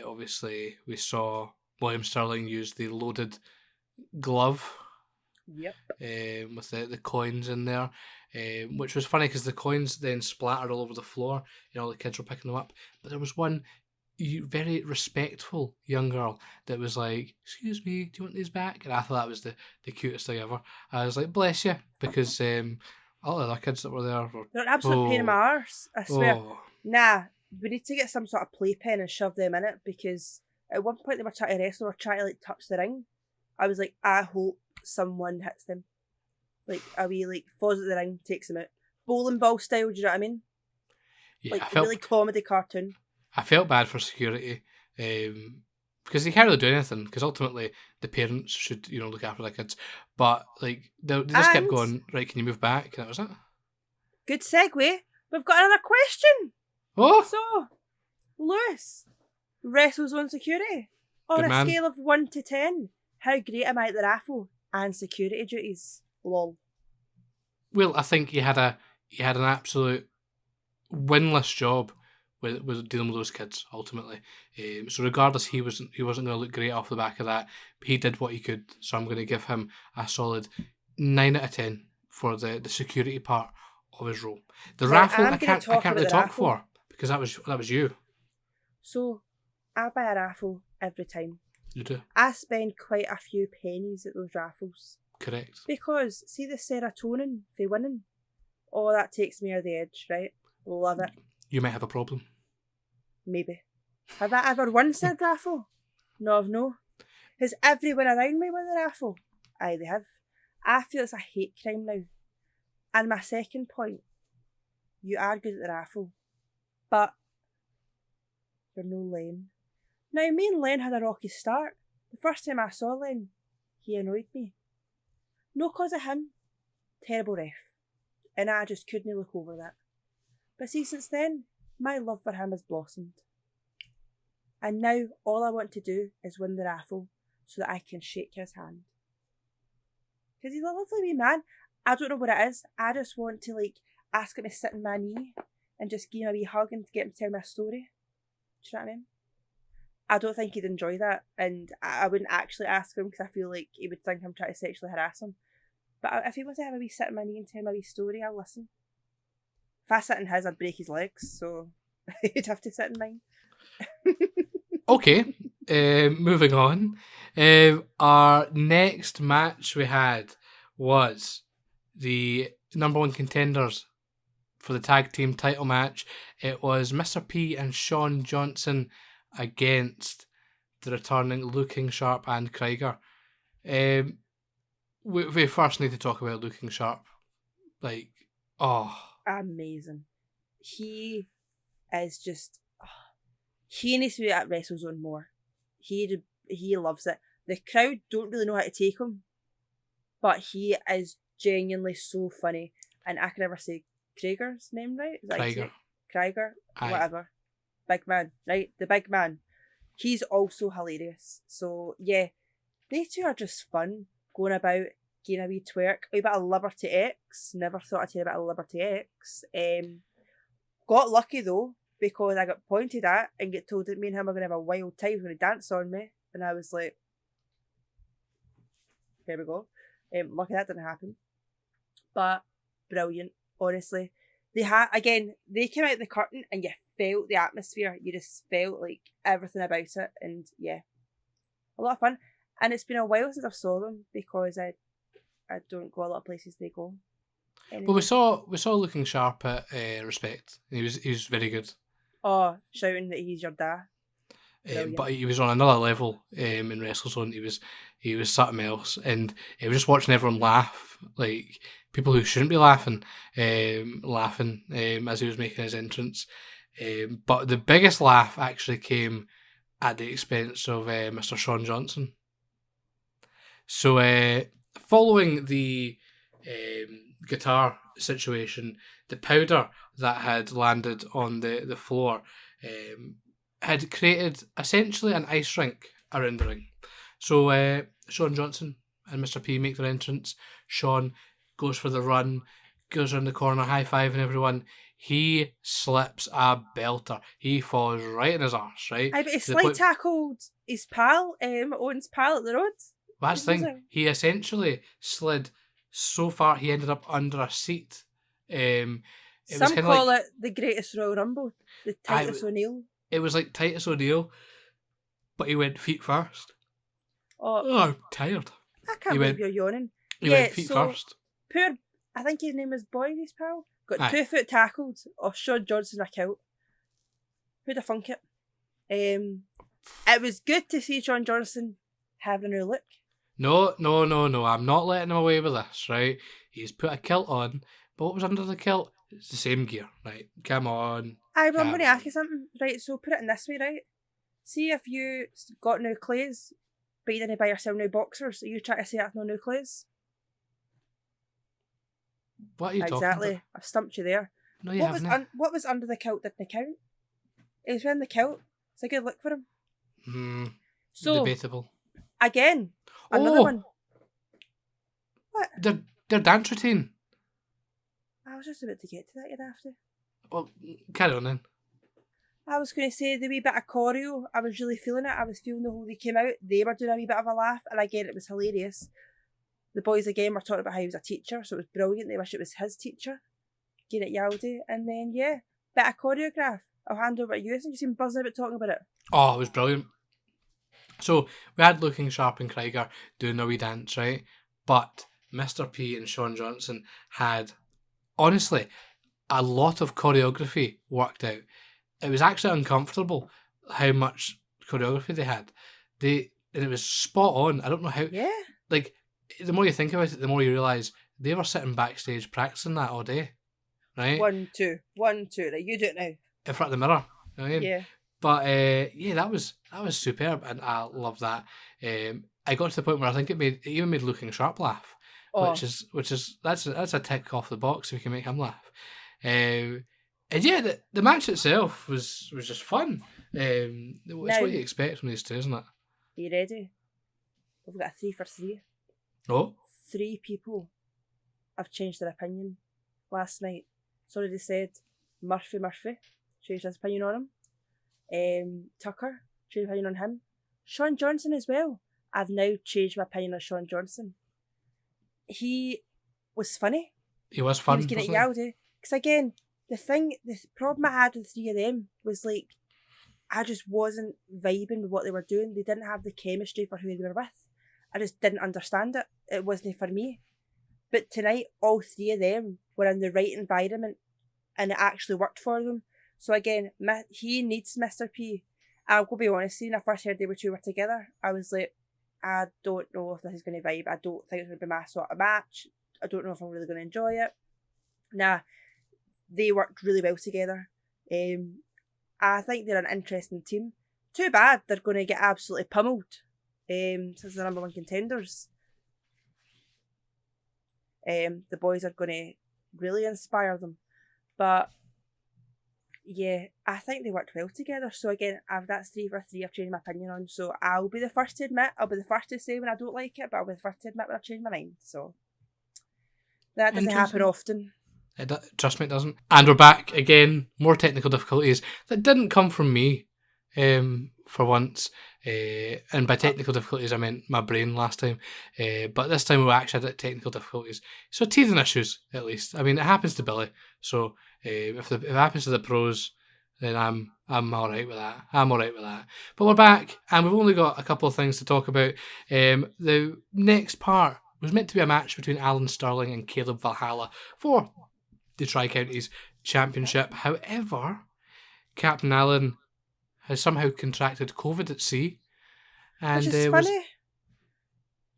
Obviously, we saw William Sterling use the loaded glove. Yep. With the coins in there, which was funny because the coins then splattered all over the floor. You know, the kids were picking them up. But there was one very respectful young girl that was like, "Excuse me, do you want these back?" And I thought that was the cutest thing ever. I was like, "Bless you," because all the other kids that were there were... They're an absolute pain in my arse, I swear. Nah, we need to get some sort of playpen and shove them in it because at one point they were trying to wrestle or trying to like touch the ring. I was like, I hope someone hits them. Like a wee like falls at the ring, takes them out. Bowling ball style, do you know what I mean? Yeah, like a really comedy cartoon. I felt bad for security. Because they can't really do anything. Because ultimately, the parents should, look after their kids. But like they just kept going. Right, can you move back? And that was it. Good segue. We've got another question. Oh, so Lewis, WrestleZone security on a scale of 1 to 10. How great am I at the raffle and security duties? Lol. Well, I think he had an absolute winless job with dealing with those kids ultimately. So regardless, he wasn't going to look great off the back of that. He did what he could. So I'm going to give him a solid 9 out of 10 for the security part of his role. The Right, raffle, I'm I gonna can't talk really about the talk raffle. for because that was you. So, I buy a raffle every time. You do, I spend quite a few pennies at those raffles. correct. Because, see the serotonin for winning? Oh, that takes me over the edge, right? Love it. You might have a problem. Maybe. Have I ever won said raffle? No, I've no. Has everyone around me won the raffle? Aye, they have. I feel it's a hate crime now. And my second point, you are good at the raffle, but you're no Len. Now, me and Len had a rocky start. The first time I saw Len, he annoyed me. No cause of him. Terrible ref. And I just couldn't look over that. But see, since then, my love for him has blossomed. And now all I want to do is win the raffle so that I can shake his hand. Because he's a lovely wee man. I don't know what it is. I just want to ask him to sit on my knee and just give him a wee hug and get him to tell me a story. Do you know what I mean? I don't think he'd enjoy that, and I wouldn't actually ask him because I feel like he would think I'm trying to sexually harass him. But if he wants to have a wee sit on my knee and tell me a wee story, I'll listen. If I sit in his, I'd break his legs, so he'd have to sit in mine. Okay, moving on. Our next match we had was the number one contenders for the tag team title match. It was Mr. P and Sean Johnson against the returning Looking Sharp and Krieger. We first need to talk about Looking Sharp. Amazing. He is just... he needs to be at WrestleZone more. He loves it. The crowd don't really know how to take him, but he is genuinely so funny. And I can never say Krieger's name right. Is that how you say it? Krieger, Aye. whatever. Big man, right? The big man. He's also hilarious. So yeah, they two are just fun. Going about, getting a wee twerk. A wee bit of Liberty X. Never thought I'd hear a bit of Liberty X. Got lucky though, because I got pointed at and get told that me and him are going to have a wild time. He's going to dance on me. And I was like, there we go. Lucky that didn't happen. But brilliant, honestly. They came out the curtain and you felt the atmosphere. You just felt like everything about it. And yeah, a lot of fun. And it's been a while since I've saw them because I don't go a lot of places they go. Anyway. Well, we saw Looking Sharp at Respect. He was very good. Oh, shouting that he's your dad. But he was on another level in WrestleZone. He was something else, and it was just watching everyone laugh, like people who shouldn't be laughing as he was making his entrance. But the biggest laugh actually came at the expense of Mr. Sean Johnson. So following the guitar situation, the powder that had landed on the floor had created essentially an ice rink around the ring. So Sean Johnson and Mr. P make their entrance. Sean goes for the run, goes around the corner, high-fiving everyone. He slips a belter. He falls right in his arse, right? Aye, but he slide tackled his pal, Owen's pal at the road. Well, that's the thing. He essentially slid so far he ended up under a seat. Some call it the greatest Royal Rumble, the Titus O'Neil. It was like Titus O'Neil, but he went feet first. Oh, I'm tired. I can't believe you're yawning. He went feet first. Poor, I think his name is Boyd, his pal. Got 2 foot tackled off Sean Johnson a kilt. Who'd have thunk it? It was good to see Sean Johnson having a new look. No. I'm not letting him away with this, right? He's put a kilt on, but what was under the kilt? It's the same gear, right? Come on. I'm going to ask you something, right? So put it in this way, right? See if you got new clothes, but you didn't buy yourself new boxers, are you trying to say that's no new clothes? What are you talking about? Exactly. I've stumped you there. No, you haven't. What was under the kilt didn't count? He was wearing the kilt. It's a good look for him. So, debatable. Again, another one. What? Their dance routine. I was just about to get to that, you'd have to. Well, carry on then. I was going to say the wee bit of choreo, I was really feeling it. I was feeling the whole they came out, they were doing a wee bit of a laugh, and again, it was hilarious. The boys again were talking about how he was a teacher, so it was brilliant. They wish it was his teacher. get it Yaldi, and then bit of choreograph. I'll hand over to you. I think you seem buzzing about talking about it. Oh, it was brilliant. So we had Looking Sharp and Krieger doing a wee dance, right? But Mr. P and Sean Johnson had, honestly, a lot of choreography worked out. It was actually uncomfortable how much choreography they had. And it was spot on. I don't know how. Yeah. Like, the more you think about it, the more you realise they were sitting backstage practicing that all day, right? 1, 2, 1, 2. Like, you do it now. In front of the mirror. You know what I mean? Yeah. But that was superb, and I love that. I got to the point where I think it even made Looking Sharp laugh, which is that's a tick off the box if we can make him laugh. And the match itself was just fun. It's what you expect from these two, isn't it? Are you ready? We've got a 3 for 3. Oh, 3 people have changed their opinion last night. So they said Murphy changed his opinion on him. Tucker changed his opinion on him. Sean Johnson as well. I've now changed my opinion on Sean Johnson. He was funny. He was fun. He was getting Yaldi. Because again, the problem I had with the 3 of them was like, I just wasn't vibing with what they were doing. They didn't have the chemistry for who they were with. I just didn't understand it. It wasn't for me. But tonight, all 3 of them were in the right environment and it actually worked for them. So again, he needs Mr. P. I'll go be honest, when I first heard they were 2 were together, I was like, I don't know if this is going to vibe. I don't think it's going to be my sort of match. I don't know if I'm really going to enjoy it. Nah, they worked really well together. I think they're an interesting team. Too bad they're going to get absolutely pummeled since they're number 1 contenders. The boys are going to really inspire them. But yeah, I think they worked well together. So again, that's 3 for 3 I've changed my opinion on. So I'll be the first to admit, I'll be the first to say when I don't like it, but I'll be the first to admit when I've changed my mind. So that doesn't happen often. Trust me, it doesn't. And we're back again. More technical difficulties that didn't come from me, for once. And by technical difficulties, I meant my brain last time. But this time we actually had technical difficulties. So teething issues, at least. I mean, it happens to Billy. So if it happens to the pros, then I'm all right with that. But we're back, and we've only got a couple of things to talk about. The next part was meant to be a match between Alan Sterling and Caleb Valhalla for the Tri-Counties Championship. However, Captain Alan has somehow contracted COVID at sea. And which is funny.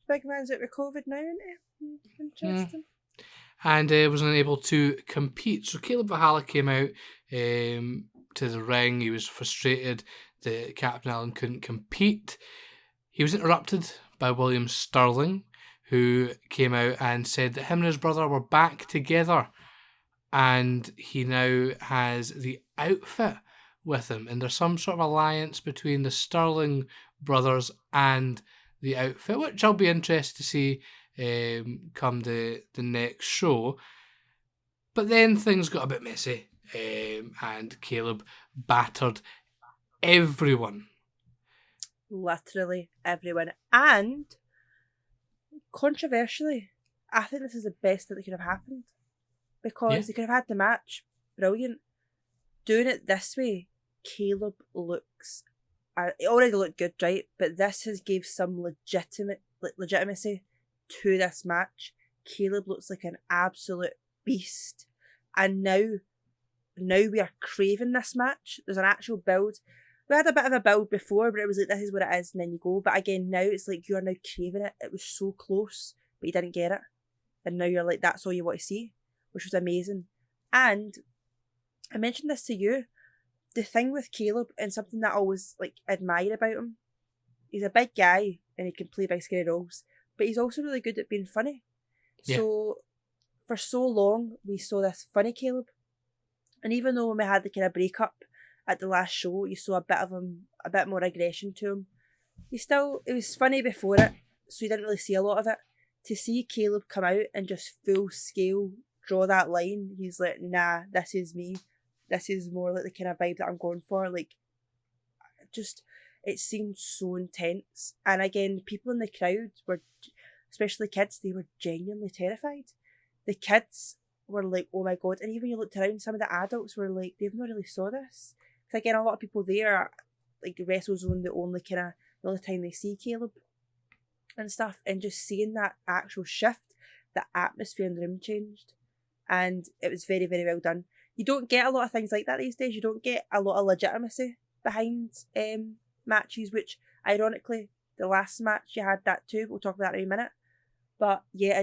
Big man's out with COVID now, isn't he? Interesting. And was unable to compete. So Caleb Valhalla came out to the ring. He was frustrated that Captain Alan couldn't compete. He was interrupted by William Sterling, who came out and said that him and his brother were back together. And he now has the outfit with him. And there's some sort of alliance between the Sterling brothers and the outfit, which I'll be interested to see come the next show. But then things got a bit messy, and Caleb battered everyone. Literally everyone. And controversially, I think this is the best that could have happened. Because they could have had the match. Brilliant. Doing it this way, Caleb looks... it already looked good, right? But this has gave some legitimacy to this match. Caleb looks like an absolute beast. And now we are craving this match. There's an actual build. We had a bit of a build before, but it was like, this is what it is, and then you go. But again, now it's like you are now craving it. It was so close, but you didn't get it. And now you're like, that's all you want to see, which was amazing. And I mentioned this to you. The thing with Caleb, and something that I always admire about him, he's a big guy and he can play big scary roles, but he's also really good at being funny. Yeah. So for so long we saw this funny Caleb, and even though when we had the kind of breakup at the last show, you saw a bit of him, a bit more aggression to him. It was funny before it, so you didn't really see a lot of it. To see Caleb come out and just full scale draw that line, he's like, nah, this is me. This is more like the kind of vibe that I'm going for. It seemed so intense. And again, people in the crowd were, especially kids, they were genuinely terrified. The kids were like, oh my god. And even you looked around, some of the adults were like, they've not really saw this. Because again, a lot of people there, like WrestleZone, the only time they see Caleb and stuff, and just seeing that actual shift, the atmosphere in the room changed. And it was very, very well done. You don't get a lot of things like that these days. You don't get a lot of legitimacy behind matches, which ironically, the last match you had that too. We'll talk about that in a minute. But yeah,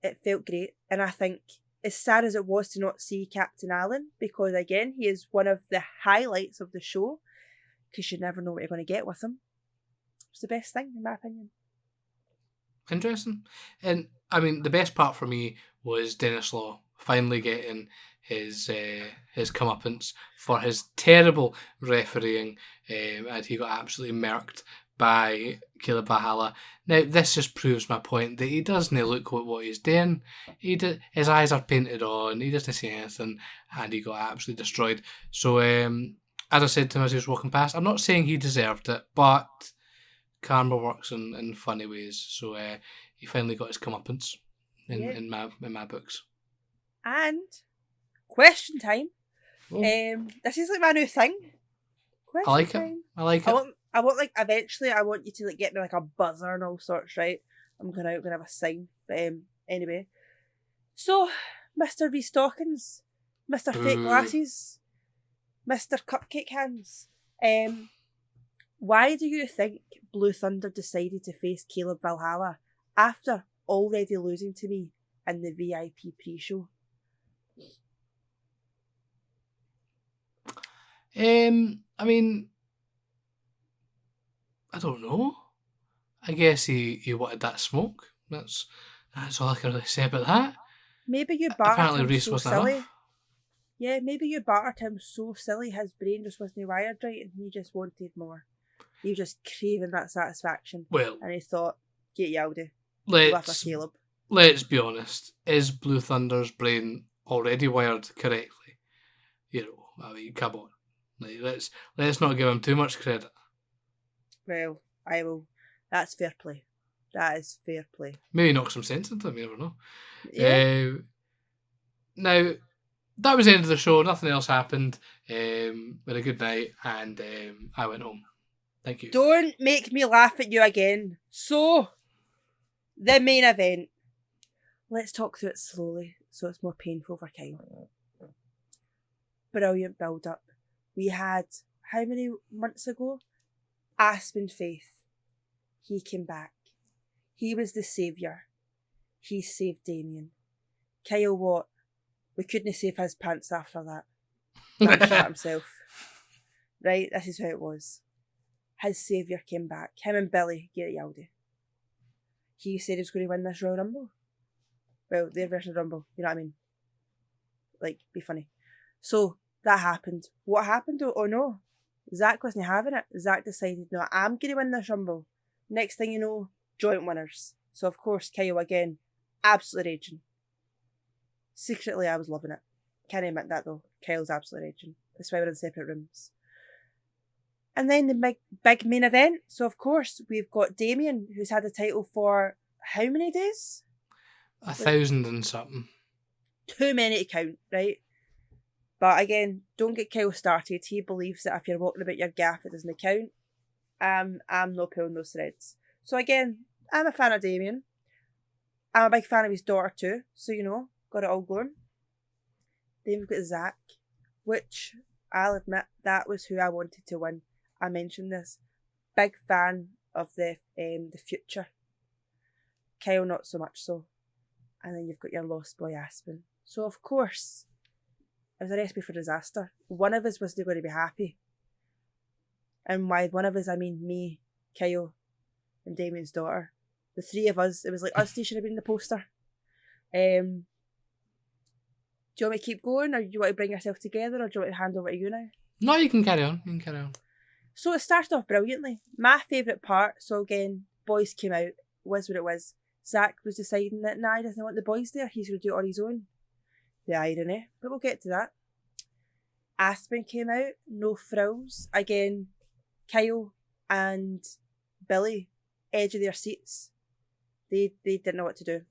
it felt great. And I think, as sad as it was to not see Captain Allen, because again, he is one of the highlights of the show, because you never know what you're going to get with him. It's the best thing, in my opinion. Interesting. And I mean, the best part for me was Dennis Law finally getting his comeuppance for his terrible refereeing, and he got absolutely murked by Caleb Valhalla. Now, this just proves my point that he doesn't look at what he's doing. His eyes are painted on, he doesn't see anything, and he got absolutely destroyed. So, as I said to him as he was walking past, I'm not saying he deserved it, but karma works in funny ways. So he finally got his comeuppance in my books. And question time. Oh. This is like my new thing. Question I like time. it. I like it. I want like eventually I want you to like get me like a buzzer and all sorts, right? I'm gonna have a sign. But anyway. So, Mr. V Stockings, Mr. Fake Glasses, Mr. Cupcake Hands. Why do you think Blue Thunder decided to face Caleb Valhalla after already losing to me in the VIP pre-show? I mean, I don't know. I guess he wanted that smoke. That's all I can really say about that. Maybe you battered him Reese so wasn't silly. enough. Yeah, maybe you battered him so silly his brain just wasn't wired right and he just wanted more. He was just craving that satisfaction. Well, and he thought, get you out of Caleb. Let's be honest. Is Blue Thunder's brain already wired correctly? You know, I mean, come on. Like, let's not give him too much credit. Well, I will. That's fair play. That is fair play. Maybe knock some sense into him, you never know. Yeah. Now, that was the end of the show. Nothing else happened. We had a good night, and I went home. Thank you. Don't make me laugh at you again. So, the main event. Let's talk through it slowly so it's more painful for Kyle. Brilliant build-up. We had, how many months ago? Aspen Faith. He came back. He was the saviour. He saved Damien. Kyle what? We couldn't save his pants after that. That shot himself. Right, this is how it was. His saviour came back. Him and Billy get Yaldi. He said he was going to win this Royal Rumble. Well, their version of Rumble, you know what I mean? Like, be funny. So, that happened. What happened though? Oh no. Zach wasn't having it. Zach decided, no, I'm going to win this Rumble. Next thing you know, joint winners. So, of course, Kyle again, absolutely raging. Secretly, I was loving it. Can't admit that though. Kyle's absolutely raging. That's why we're in separate rooms. And then the big main event. So, of course, we've got Damien, who's had the title for how many days? 1,000 and something. Too many to count, right? But again, don't get Kyle started. He believes that if you're walking about your gaff, it doesn't count. I'm not pulling those threads. So again, I'm a fan of Damien. I'm a big fan of his daughter too. So, you know, got it all going. Then we've got Zach, which I'll admit, that was who I wanted to win. I mentioned this. Big fan of the future. Kyle not so much so. And then you've got your lost boy Aspen. So of course, it was a recipe for disaster. One of us wasn't going to be happy. And by one of us, I mean me, Kyle, and Damien's daughter. The three of us, it was like us three should have been in the poster. Do you want me to keep going, or do you want to bring yourself together, or do you want to hand over to you now? No, you can carry on. So it started off brilliantly. My favourite part, so again, boys came out, was what it was. Zach was deciding that, nah, he doesn't want the boys there, he's going to do it on his own. The irony, but we'll get to that. Aspen came out, no frills. Again, Kyle and Billy, edge of their seats. They didn't know what to do.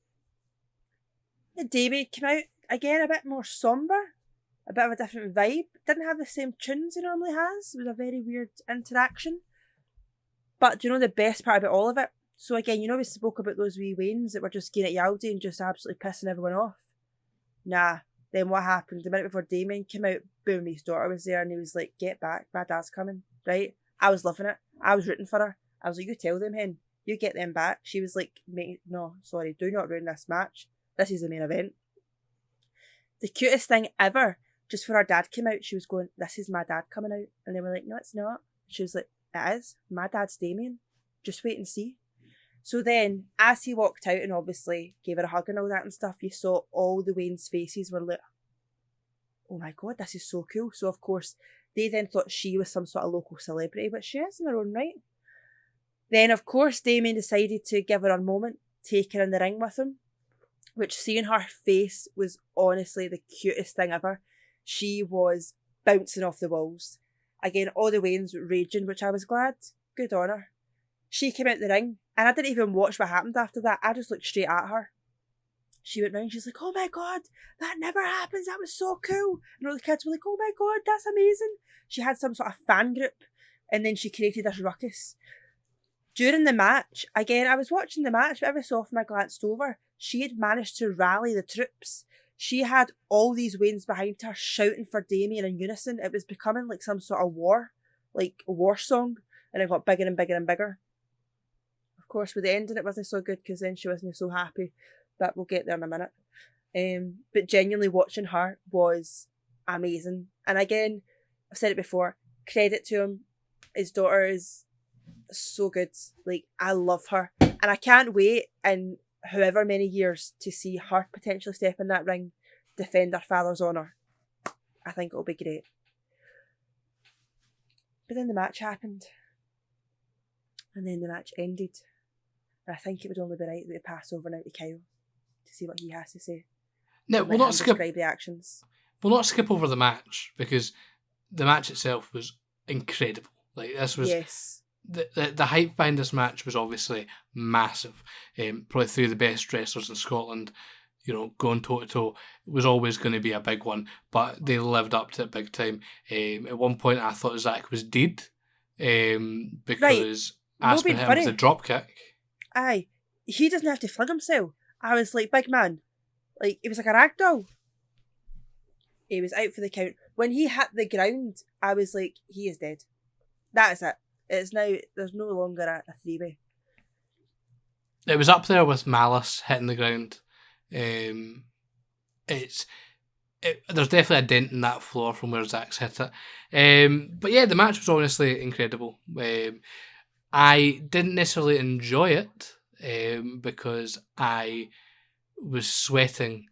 And Damien came out, again, a bit more sombre, a bit of a different vibe. Didn't have the same tunes he normally has. It was a very weird interaction. But do you know the best part about all of it? So again, we spoke about those wee Waynes that were just getting at Yaldi and just absolutely pissing everyone off. Nah. Then what happened? The minute before Damien came out, boom, his daughter was there and he was like, get back, my dad's coming, right? I was loving it. I was rooting for her. I was like, you tell them, hen. You get them back. She was like, mate, no, sorry, do not ruin this match. This is the main event. The cutest thing ever, just for her dad came out, she was going, this is my dad coming out. And they were like, no, it's not. She was like, it is. My dad's Damien. Just wait and see. So then, as he walked out and obviously gave her a hug and all that and stuff, you saw all the Wayne's faces were like, oh my god, this is so cool. So of course, they then thought she was some sort of local celebrity, but she is in her own right. Then of course, Damien decided to give her a moment, take her in the ring with him, which seeing her face was honestly the cutest thing ever. She was bouncing off the walls. Again, all the Waynes raging, which I was glad. Good on her. She came out the ring, and I didn't even watch what happened after that. I just looked straight at her. She went round, she's like, oh my god, that never happens, that was so cool. And all the kids were like, oh my god, that's amazing. She had some sort of fan group, and then she created this ruckus. During the match, again, I was watching the match, but every so often I glanced over. She had managed to rally the troops. She had all these Waynes behind her shouting for Damien in unison. It was becoming like some sort of war, like a war song, and it got bigger and bigger and bigger. Of course, with the ending, it wasn't so good because then she wasn't so happy, but we'll get there in a minute. But genuinely watching her was amazing. And again, I've said it before, credit to him. His daughter is so good. Like, I love her. And I can't wait in however many years to see her potentially step in that ring, defend her father's honour. I think it'll be great. But then the match happened. And then the match ended. And I think it would only be right that we pass over now to Kyle to see what he has to say. No, we'll not skip. Describe the actions. We'll not skip over the match because the match itself was incredible. Like, this was the hype behind this match was obviously massive. Probably three of the best wrestlers in Scotland. Going toe to toe was always going to be a big one, but they lived up to it big time. At one point, I thought Zach was dead because Aspen hit him with a drop kick. Aye, he doesn't have to fling himself. I was like, big man. Like, he was like a ragdoll. He was out for the count. When he hit the ground, I was like, he is dead. That is it. It's now, there's no longer a three-way. It was up there with Malice hitting the ground. There's definitely a dent in that floor from where Zach's hit it. But yeah, the match was honestly incredible. I didn't necessarily enjoy it because I was sweating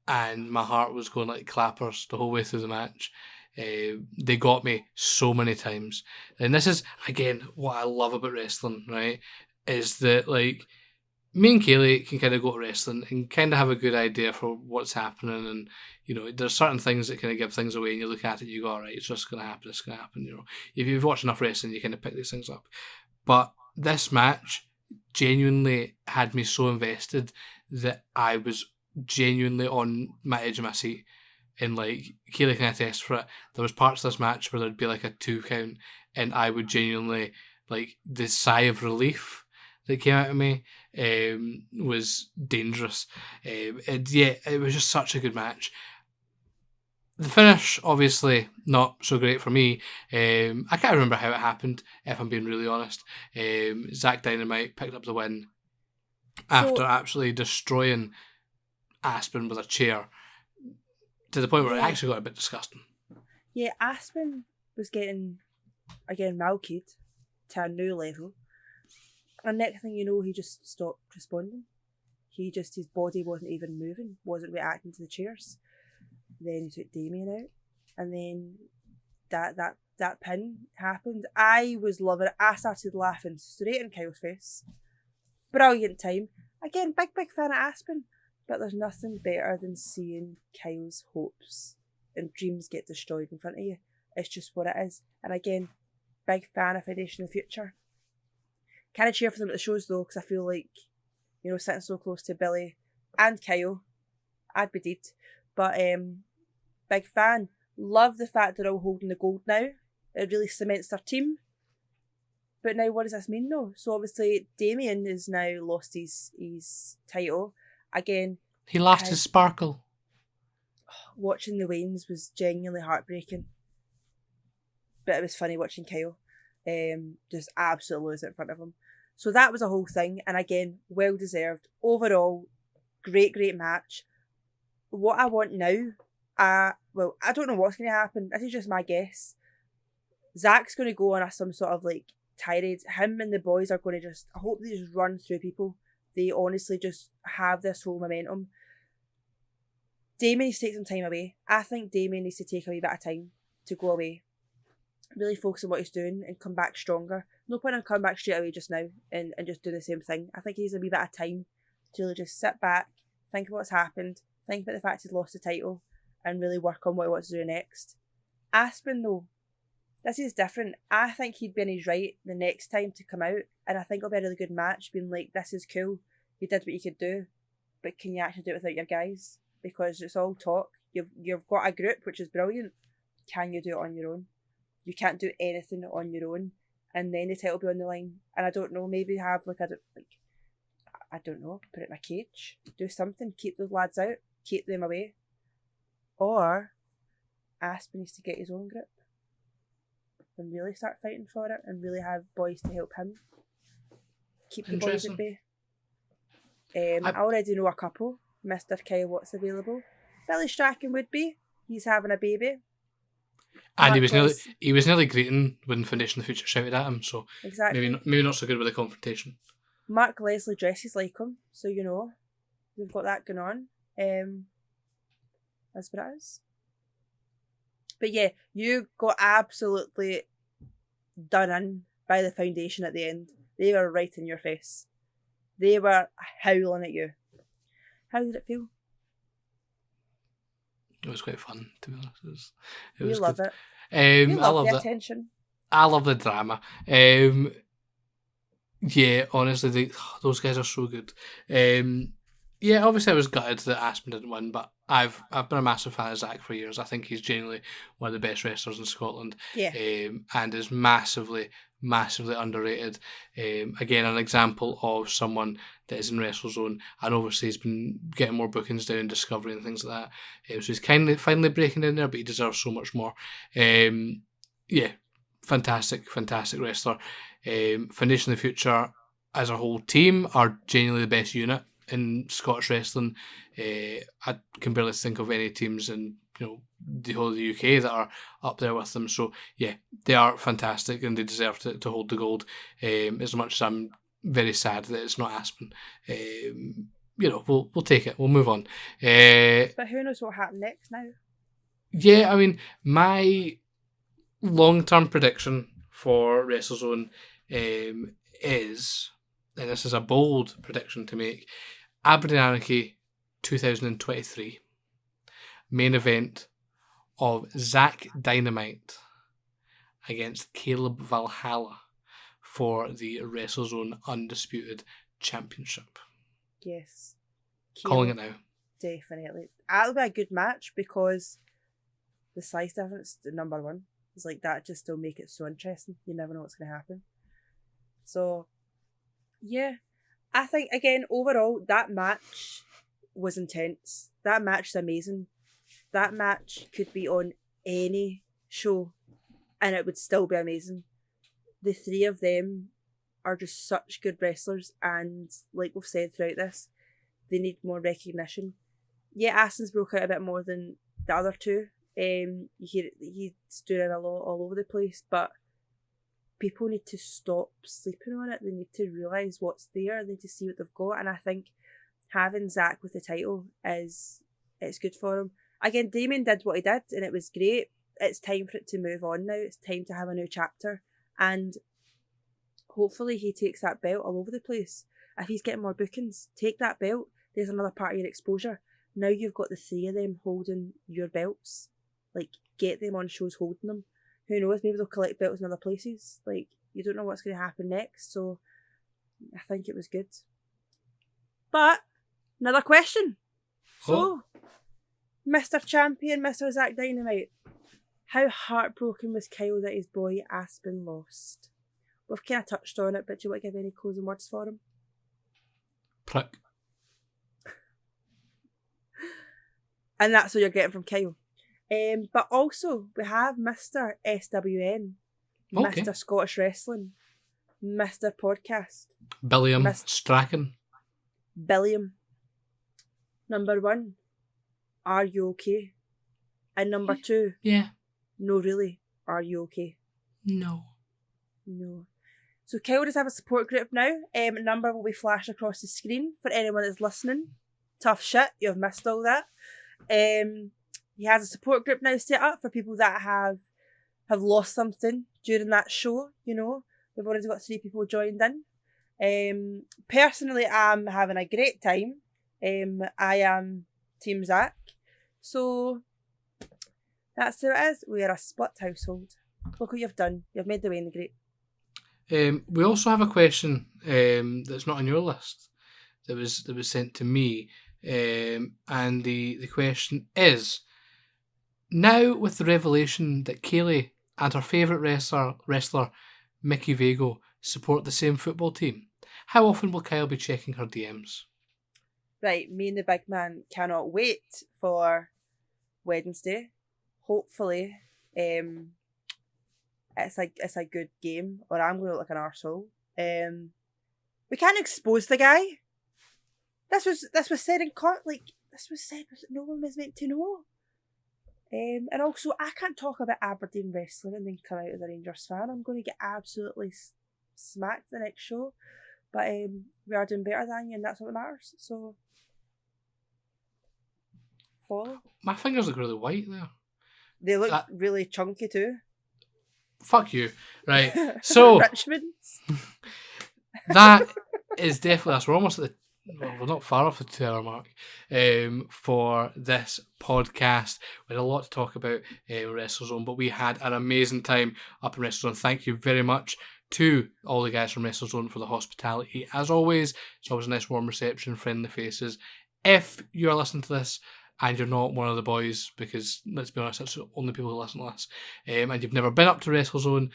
and my heart was going like clappers the whole way through the match. They got me so many times. And this is, again, what I love about wrestling, right? Is that, like, me and Kayleigh can kind of go to wrestling and kind of have a good idea for what's happening. And, there's certain things that kind of give things away and you look at it and you go, all right, it's just going to happen, it's going to happen. If you've watched enough wrestling, you kind of pick these things up. But this match genuinely had me so invested that I was genuinely on my edge of my seat. And, like, Kayleigh can attest for it. There was parts of this match where there'd be like a 2 count and I would genuinely, like, the sigh of relief that came out of me was dangerous. It was just such a good match. The finish, obviously, not so great for me. I can't remember how it happened, if I'm being really honest. Zach Dynamite picked up the win after actually destroying Aspen with a chair to the point where it actually got a bit disgusting. Yeah, Aspen was getting, again, milked to a new level. And next thing you know, he just stopped responding. His body wasn't even moving, wasn't reacting to the chairs. Then he took Damien out. And then that pin happened. I was loving it. I started laughing straight in Kyle's face. Brilliant time. Again, big fan of Aspen. But there's nothing better than seeing Kyle's hopes and dreams get destroyed in front of you. It's just what it is. And again, big fan of Foundation of the Future. Kind of cheer for them at the shows though, because I feel like, sitting so close to Billy and Kyle, I'd be dead. But big fan. Love the fact they're all holding the gold now. It really cements their team. But now what does this mean though? So obviously Damien has now lost his title. Again, He lost his sparkle. watching the Waynes was genuinely heartbreaking. But it was funny watching Kyle just absolutely lose it in front of him. So that was a whole thing. And again, well deserved. Overall, great match. What I want now, I don't know what's going to happen. This is just my guess. Zach's going to go on some sort of like tirade. Him and the boys are going to I hope they just run through people. They honestly just have this whole momentum. Damien needs to take some time away. I think Damien needs to take a wee bit of time to go away. Really focus on what he's doing and come back stronger. No point in coming back straight away just now and just do the same thing. I think he needs a wee bit of time to really just sit back, think about what's happened, think about the fact he's lost the title, and really work on what he wants to do next. Aspen though, this is different. I think he'd be in his right the next time to come out, and I think it'll be a really good match, being like, this is cool, you did what you could do, but can you actually do it without your guys? Because it's all talk. You've got a group, which is brilliant. Can you do it on your own? You can't do anything on your own, and then the title will be on the line. And I don't know, maybe have put it in a cage, do something, keep those lads out, keep them away. Or Aspen needs to get his own group and really start fighting for it, and really have boys to help him keep the boys at bay. I already know a couple. Mr. Kyle Watt's available. Billy Strachan would be. He's having a baby. And he was nearly greeting when Foundation of the Future shouted at him, so exactly. maybe not so good with the confrontation. Mark Leslie dresses like him, so we've got that going on. That's what it is. But yeah, you got absolutely done in by the Foundation at the end. They were right in your face. They were howling at you. How did it feel? It was quite fun, to be honest. You love it. You love the attention. I love the drama. Yeah, honestly, those guys are so good. Yeah, obviously I was gutted that Aspen didn't win, but I've been a massive fan of Zach for years. I think he's genuinely one of the best wrestlers in Scotland. Yeah. And is massively underrated. Again, an example of someone that is in WrestleZone, and obviously he's been getting more bookings down in Discovery and things like that. So he's finally breaking in there, but he deserves so much more. Yeah, fantastic wrestler. Foundation of the Future as a whole team are genuinely the best unit in Scottish wrestling. I can barely think of any teams in the whole of the UK that are up there with them. So yeah, they are fantastic and they deserve to hold the gold. As much as I'm very sad that it's not Aspen, we'll take it. We'll move on. But who knows what happened next now? Yeah, I mean, my long-term prediction for WrestleZone is, and this is a bold prediction to make, Aberdeen Anarchy 2023 main event of Zach Dynamite against Caleb Valhalla for the WrestleZone Undisputed Championship. Yes. Calling it now. Definitely. That'll be a good match because the size difference to number one is like that, just still make it so interesting. You never know what's going to happen. So, yeah. I think, again, overall, that match was intense. That match is amazing. That match could be on any show and it would still be amazing. The three of them are just such good wrestlers, and like we've said throughout this, they need more recognition. Yeah, Aston's broke out a bit more than the other two. You hear he's doing a lot all over the place, but people need to stop sleeping on it. They need to realise what's there. They need to see what they've got, and I think having Zach with the title it's good for him. Again, Damien did what he did, and it was great. It's time for it to move on now. It's time to have a new chapter, and hopefully he takes that belt all over the place. If he's getting more bookings, take that belt. There's another part of your exposure. Now you've got the three of them holding your belts. Like, get them on shows holding them. Who knows, maybe they'll collect belts in other places. Like, you don't know what's going to happen next, so I think it was good. But, another question. So, Mr. Champion, Mr. Zack Dynamite. How heartbroken was Kyle that his boy Aspen lost? We've kind of touched on it, but do you want to give any closing words for him? Prick. And that's what you're getting from Kyle. But also, we have Mr. SWN, Okay. Mr. Scottish Wrestling, Mr. Podcast, Billiam Strachan. Billiam. Number 1, are you okay? And number 2, Yeah. no really, are you okay? No. So Kyle does have a support group now. Number will be flashed across the screen for anyone that's listening. Tough shit, you've missed all that. He has a support group now set up for people that have lost something during that show, you know. We've already got 3 people joined in. Personally, I'm having a great time. I am Team Zach. So that's who it is. We are a split household. Look what you've done. You've made the Wayne great. We also have a question that's not on your list that was sent to me, and the question is: now with the revelation that Kayleigh and her favourite wrestler Mickey Vago support the same football team, how often will Kyle be checking her DMs? Right, me and the big man cannot wait for Wednesday. Hopefully, it's a good game, or I'm going to look like an arsehole. We can't expose the guy. This was said in court. This was said, but no one was meant to know. And also, I can't talk about Aberdeen wrestling and then come out as a Rangers fan. I'm going to get absolutely smacked the next show. But we are doing better than you, and that's what matters. So, follow. My fingers look really white there. They look really chunky too. Fuck you. Right. So, Richmond's. that is definitely us. We're almost at we're not far off the 2-hour mark for this podcast. We had a lot to talk about WrestleZone, but we had an amazing time up in WrestleZone. Thank you very much to all the guys from WrestleZone for the hospitality. As always, it's always a nice warm reception, friendly faces. If you're listening to this and you're not one of the boys, because let's be honest, that's the only people who listen to us, and you've never been up to WrestleZone,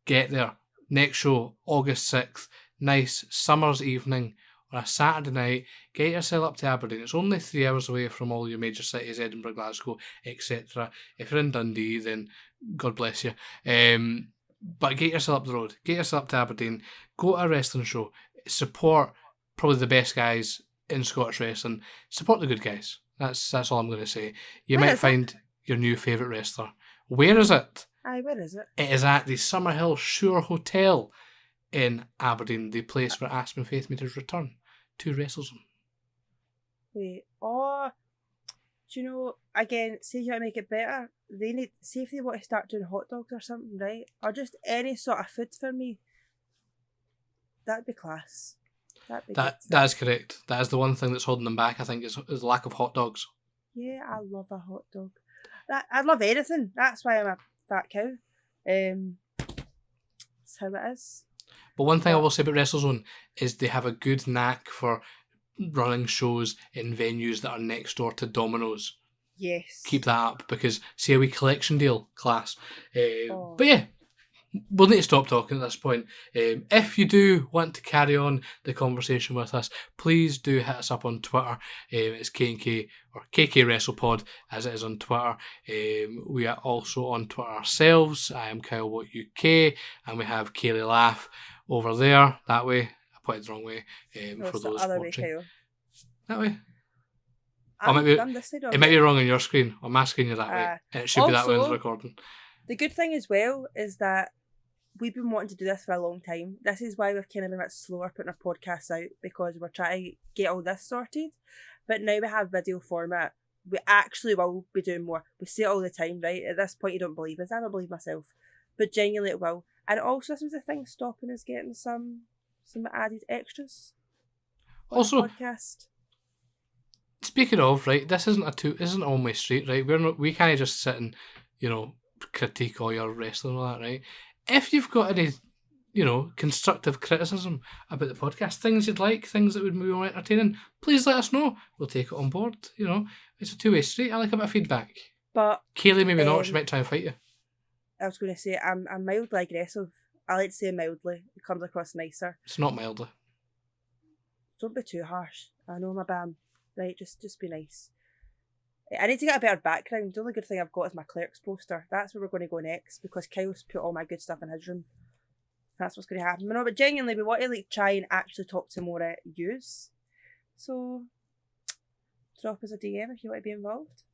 get there. Next show, August 6th, nice summer's evening on a Saturday night. Get yourself up to Aberdeen. It's only 3 hours away from all your major cities, Edinburgh, Glasgow, etc. If you're in Dundee, then God bless you. But get yourself up the road. Get yourself up to Aberdeen. Go to a wrestling show. Support probably the best guys in Scottish wrestling. Support the good guys. That's all I'm going to say. You might find your new favourite wrestler. Where is it? Aye, where is it? It is at the Summerhill Shore Hotel in Aberdeen, the place where Aspen Faith made his return to WrestleZone. Wait, do you know, again, see how to make it better? See if they want to start doing hot dogs or something, right? Or just any sort of food for me. That'd be class. That is correct. That is the one thing that's holding them back, I think, is the lack of hot dogs. Yeah, I love a hot dog. I love anything. That's why I'm a fat cow. That's how it is. But one thing I will say about WrestleZone is they have a good knack for running shows in venues that are next door to Domino's. Yes. Keep that up, because see a wee collection deal, class. But yeah, we'll need to stop talking at this point. If you do want to carry on the conversation with us, please do hit us up on Twitter. It's K&K or KK Wrestle Pod as it is on Twitter. We are also on Twitter ourselves. I am Kyle What UK, and we have Kayleigh Laugh over there. That way, I put it the wrong way. For those watching. Way, that way. It might be wrong on your screen. I'm asking you that way. And it should be that way on the recording. The good thing as well is that we've been wanting to do this for a long time. This is why we've kind of been a bit slower putting our podcasts out, because we're trying to get all this sorted. But now we have video format. We actually will be doing more. We say it all the time, right? At this point, you don't believe us. I don't believe myself. But genuinely it will. And also, this was the thing stopping us getting some added extras on also, the podcast. Speaking of, right, this isn't a one-way street, right? We can't just sit and, critique all your wrestling and all that, right? If you've got any, constructive criticism about the podcast, things you'd like, things that would be more entertaining, please let us know. We'll take it on board. It's a two-way street. I like a bit of feedback. But Kayleigh, maybe not. She might try and fight you. I was going to say, I'm mildly aggressive. I like to say mildly. It comes across nicer. It's not mildly. Don't be too harsh. I know, my bam. Right, just be nice. I need to get a better background. The only good thing I've got is my Clerks poster. That's where we're going to go next, because Kyle's put all my good stuff in his room. That's what's going to happen. But genuinely, we want to try and actually talk to more yous. So, drop us a DM if you want to be involved.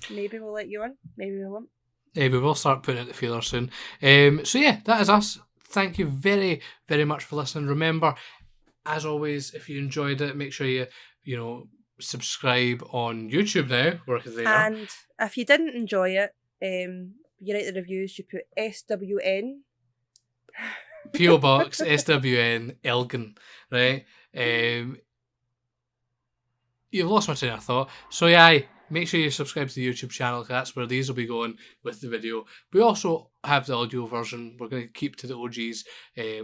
Maybe we'll let you on. Maybe we won't. We will start putting out the feeler soon. So yeah, that is us. Thank you very, very much for listening. Remember, as always, if you enjoyed it, make sure you subscribe on YouTube now. We're there. And if you didn't enjoy it, you write the reviews. You put SWN. PO Box SWN Elgin, right? You've lost my train of thought. So yeah, make sure you subscribe to the YouTube channel, because that's where these will be going with the video. We also have the audio version. We're going to keep to the OGs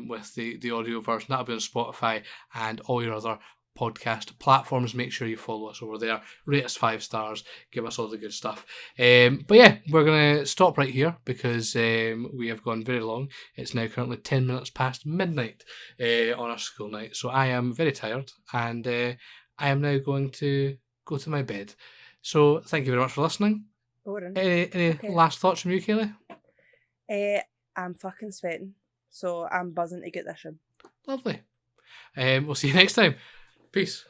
with the audio version. That'll be on Spotify and all your other podcast platforms. Make sure you follow us over there. Rate us 5 stars. Give us all the good stuff. But yeah, we're going to stop right here because we have gone very long. It's now currently 10 minutes past midnight on our school night. So I am very tired, and I am now going to go to my bed. So thank you very much for listening. Boring. Any last thoughts from you, Kayleigh? I'm fucking sweating, so I'm buzzing to get this in. Lovely. We'll see you next time. Peace.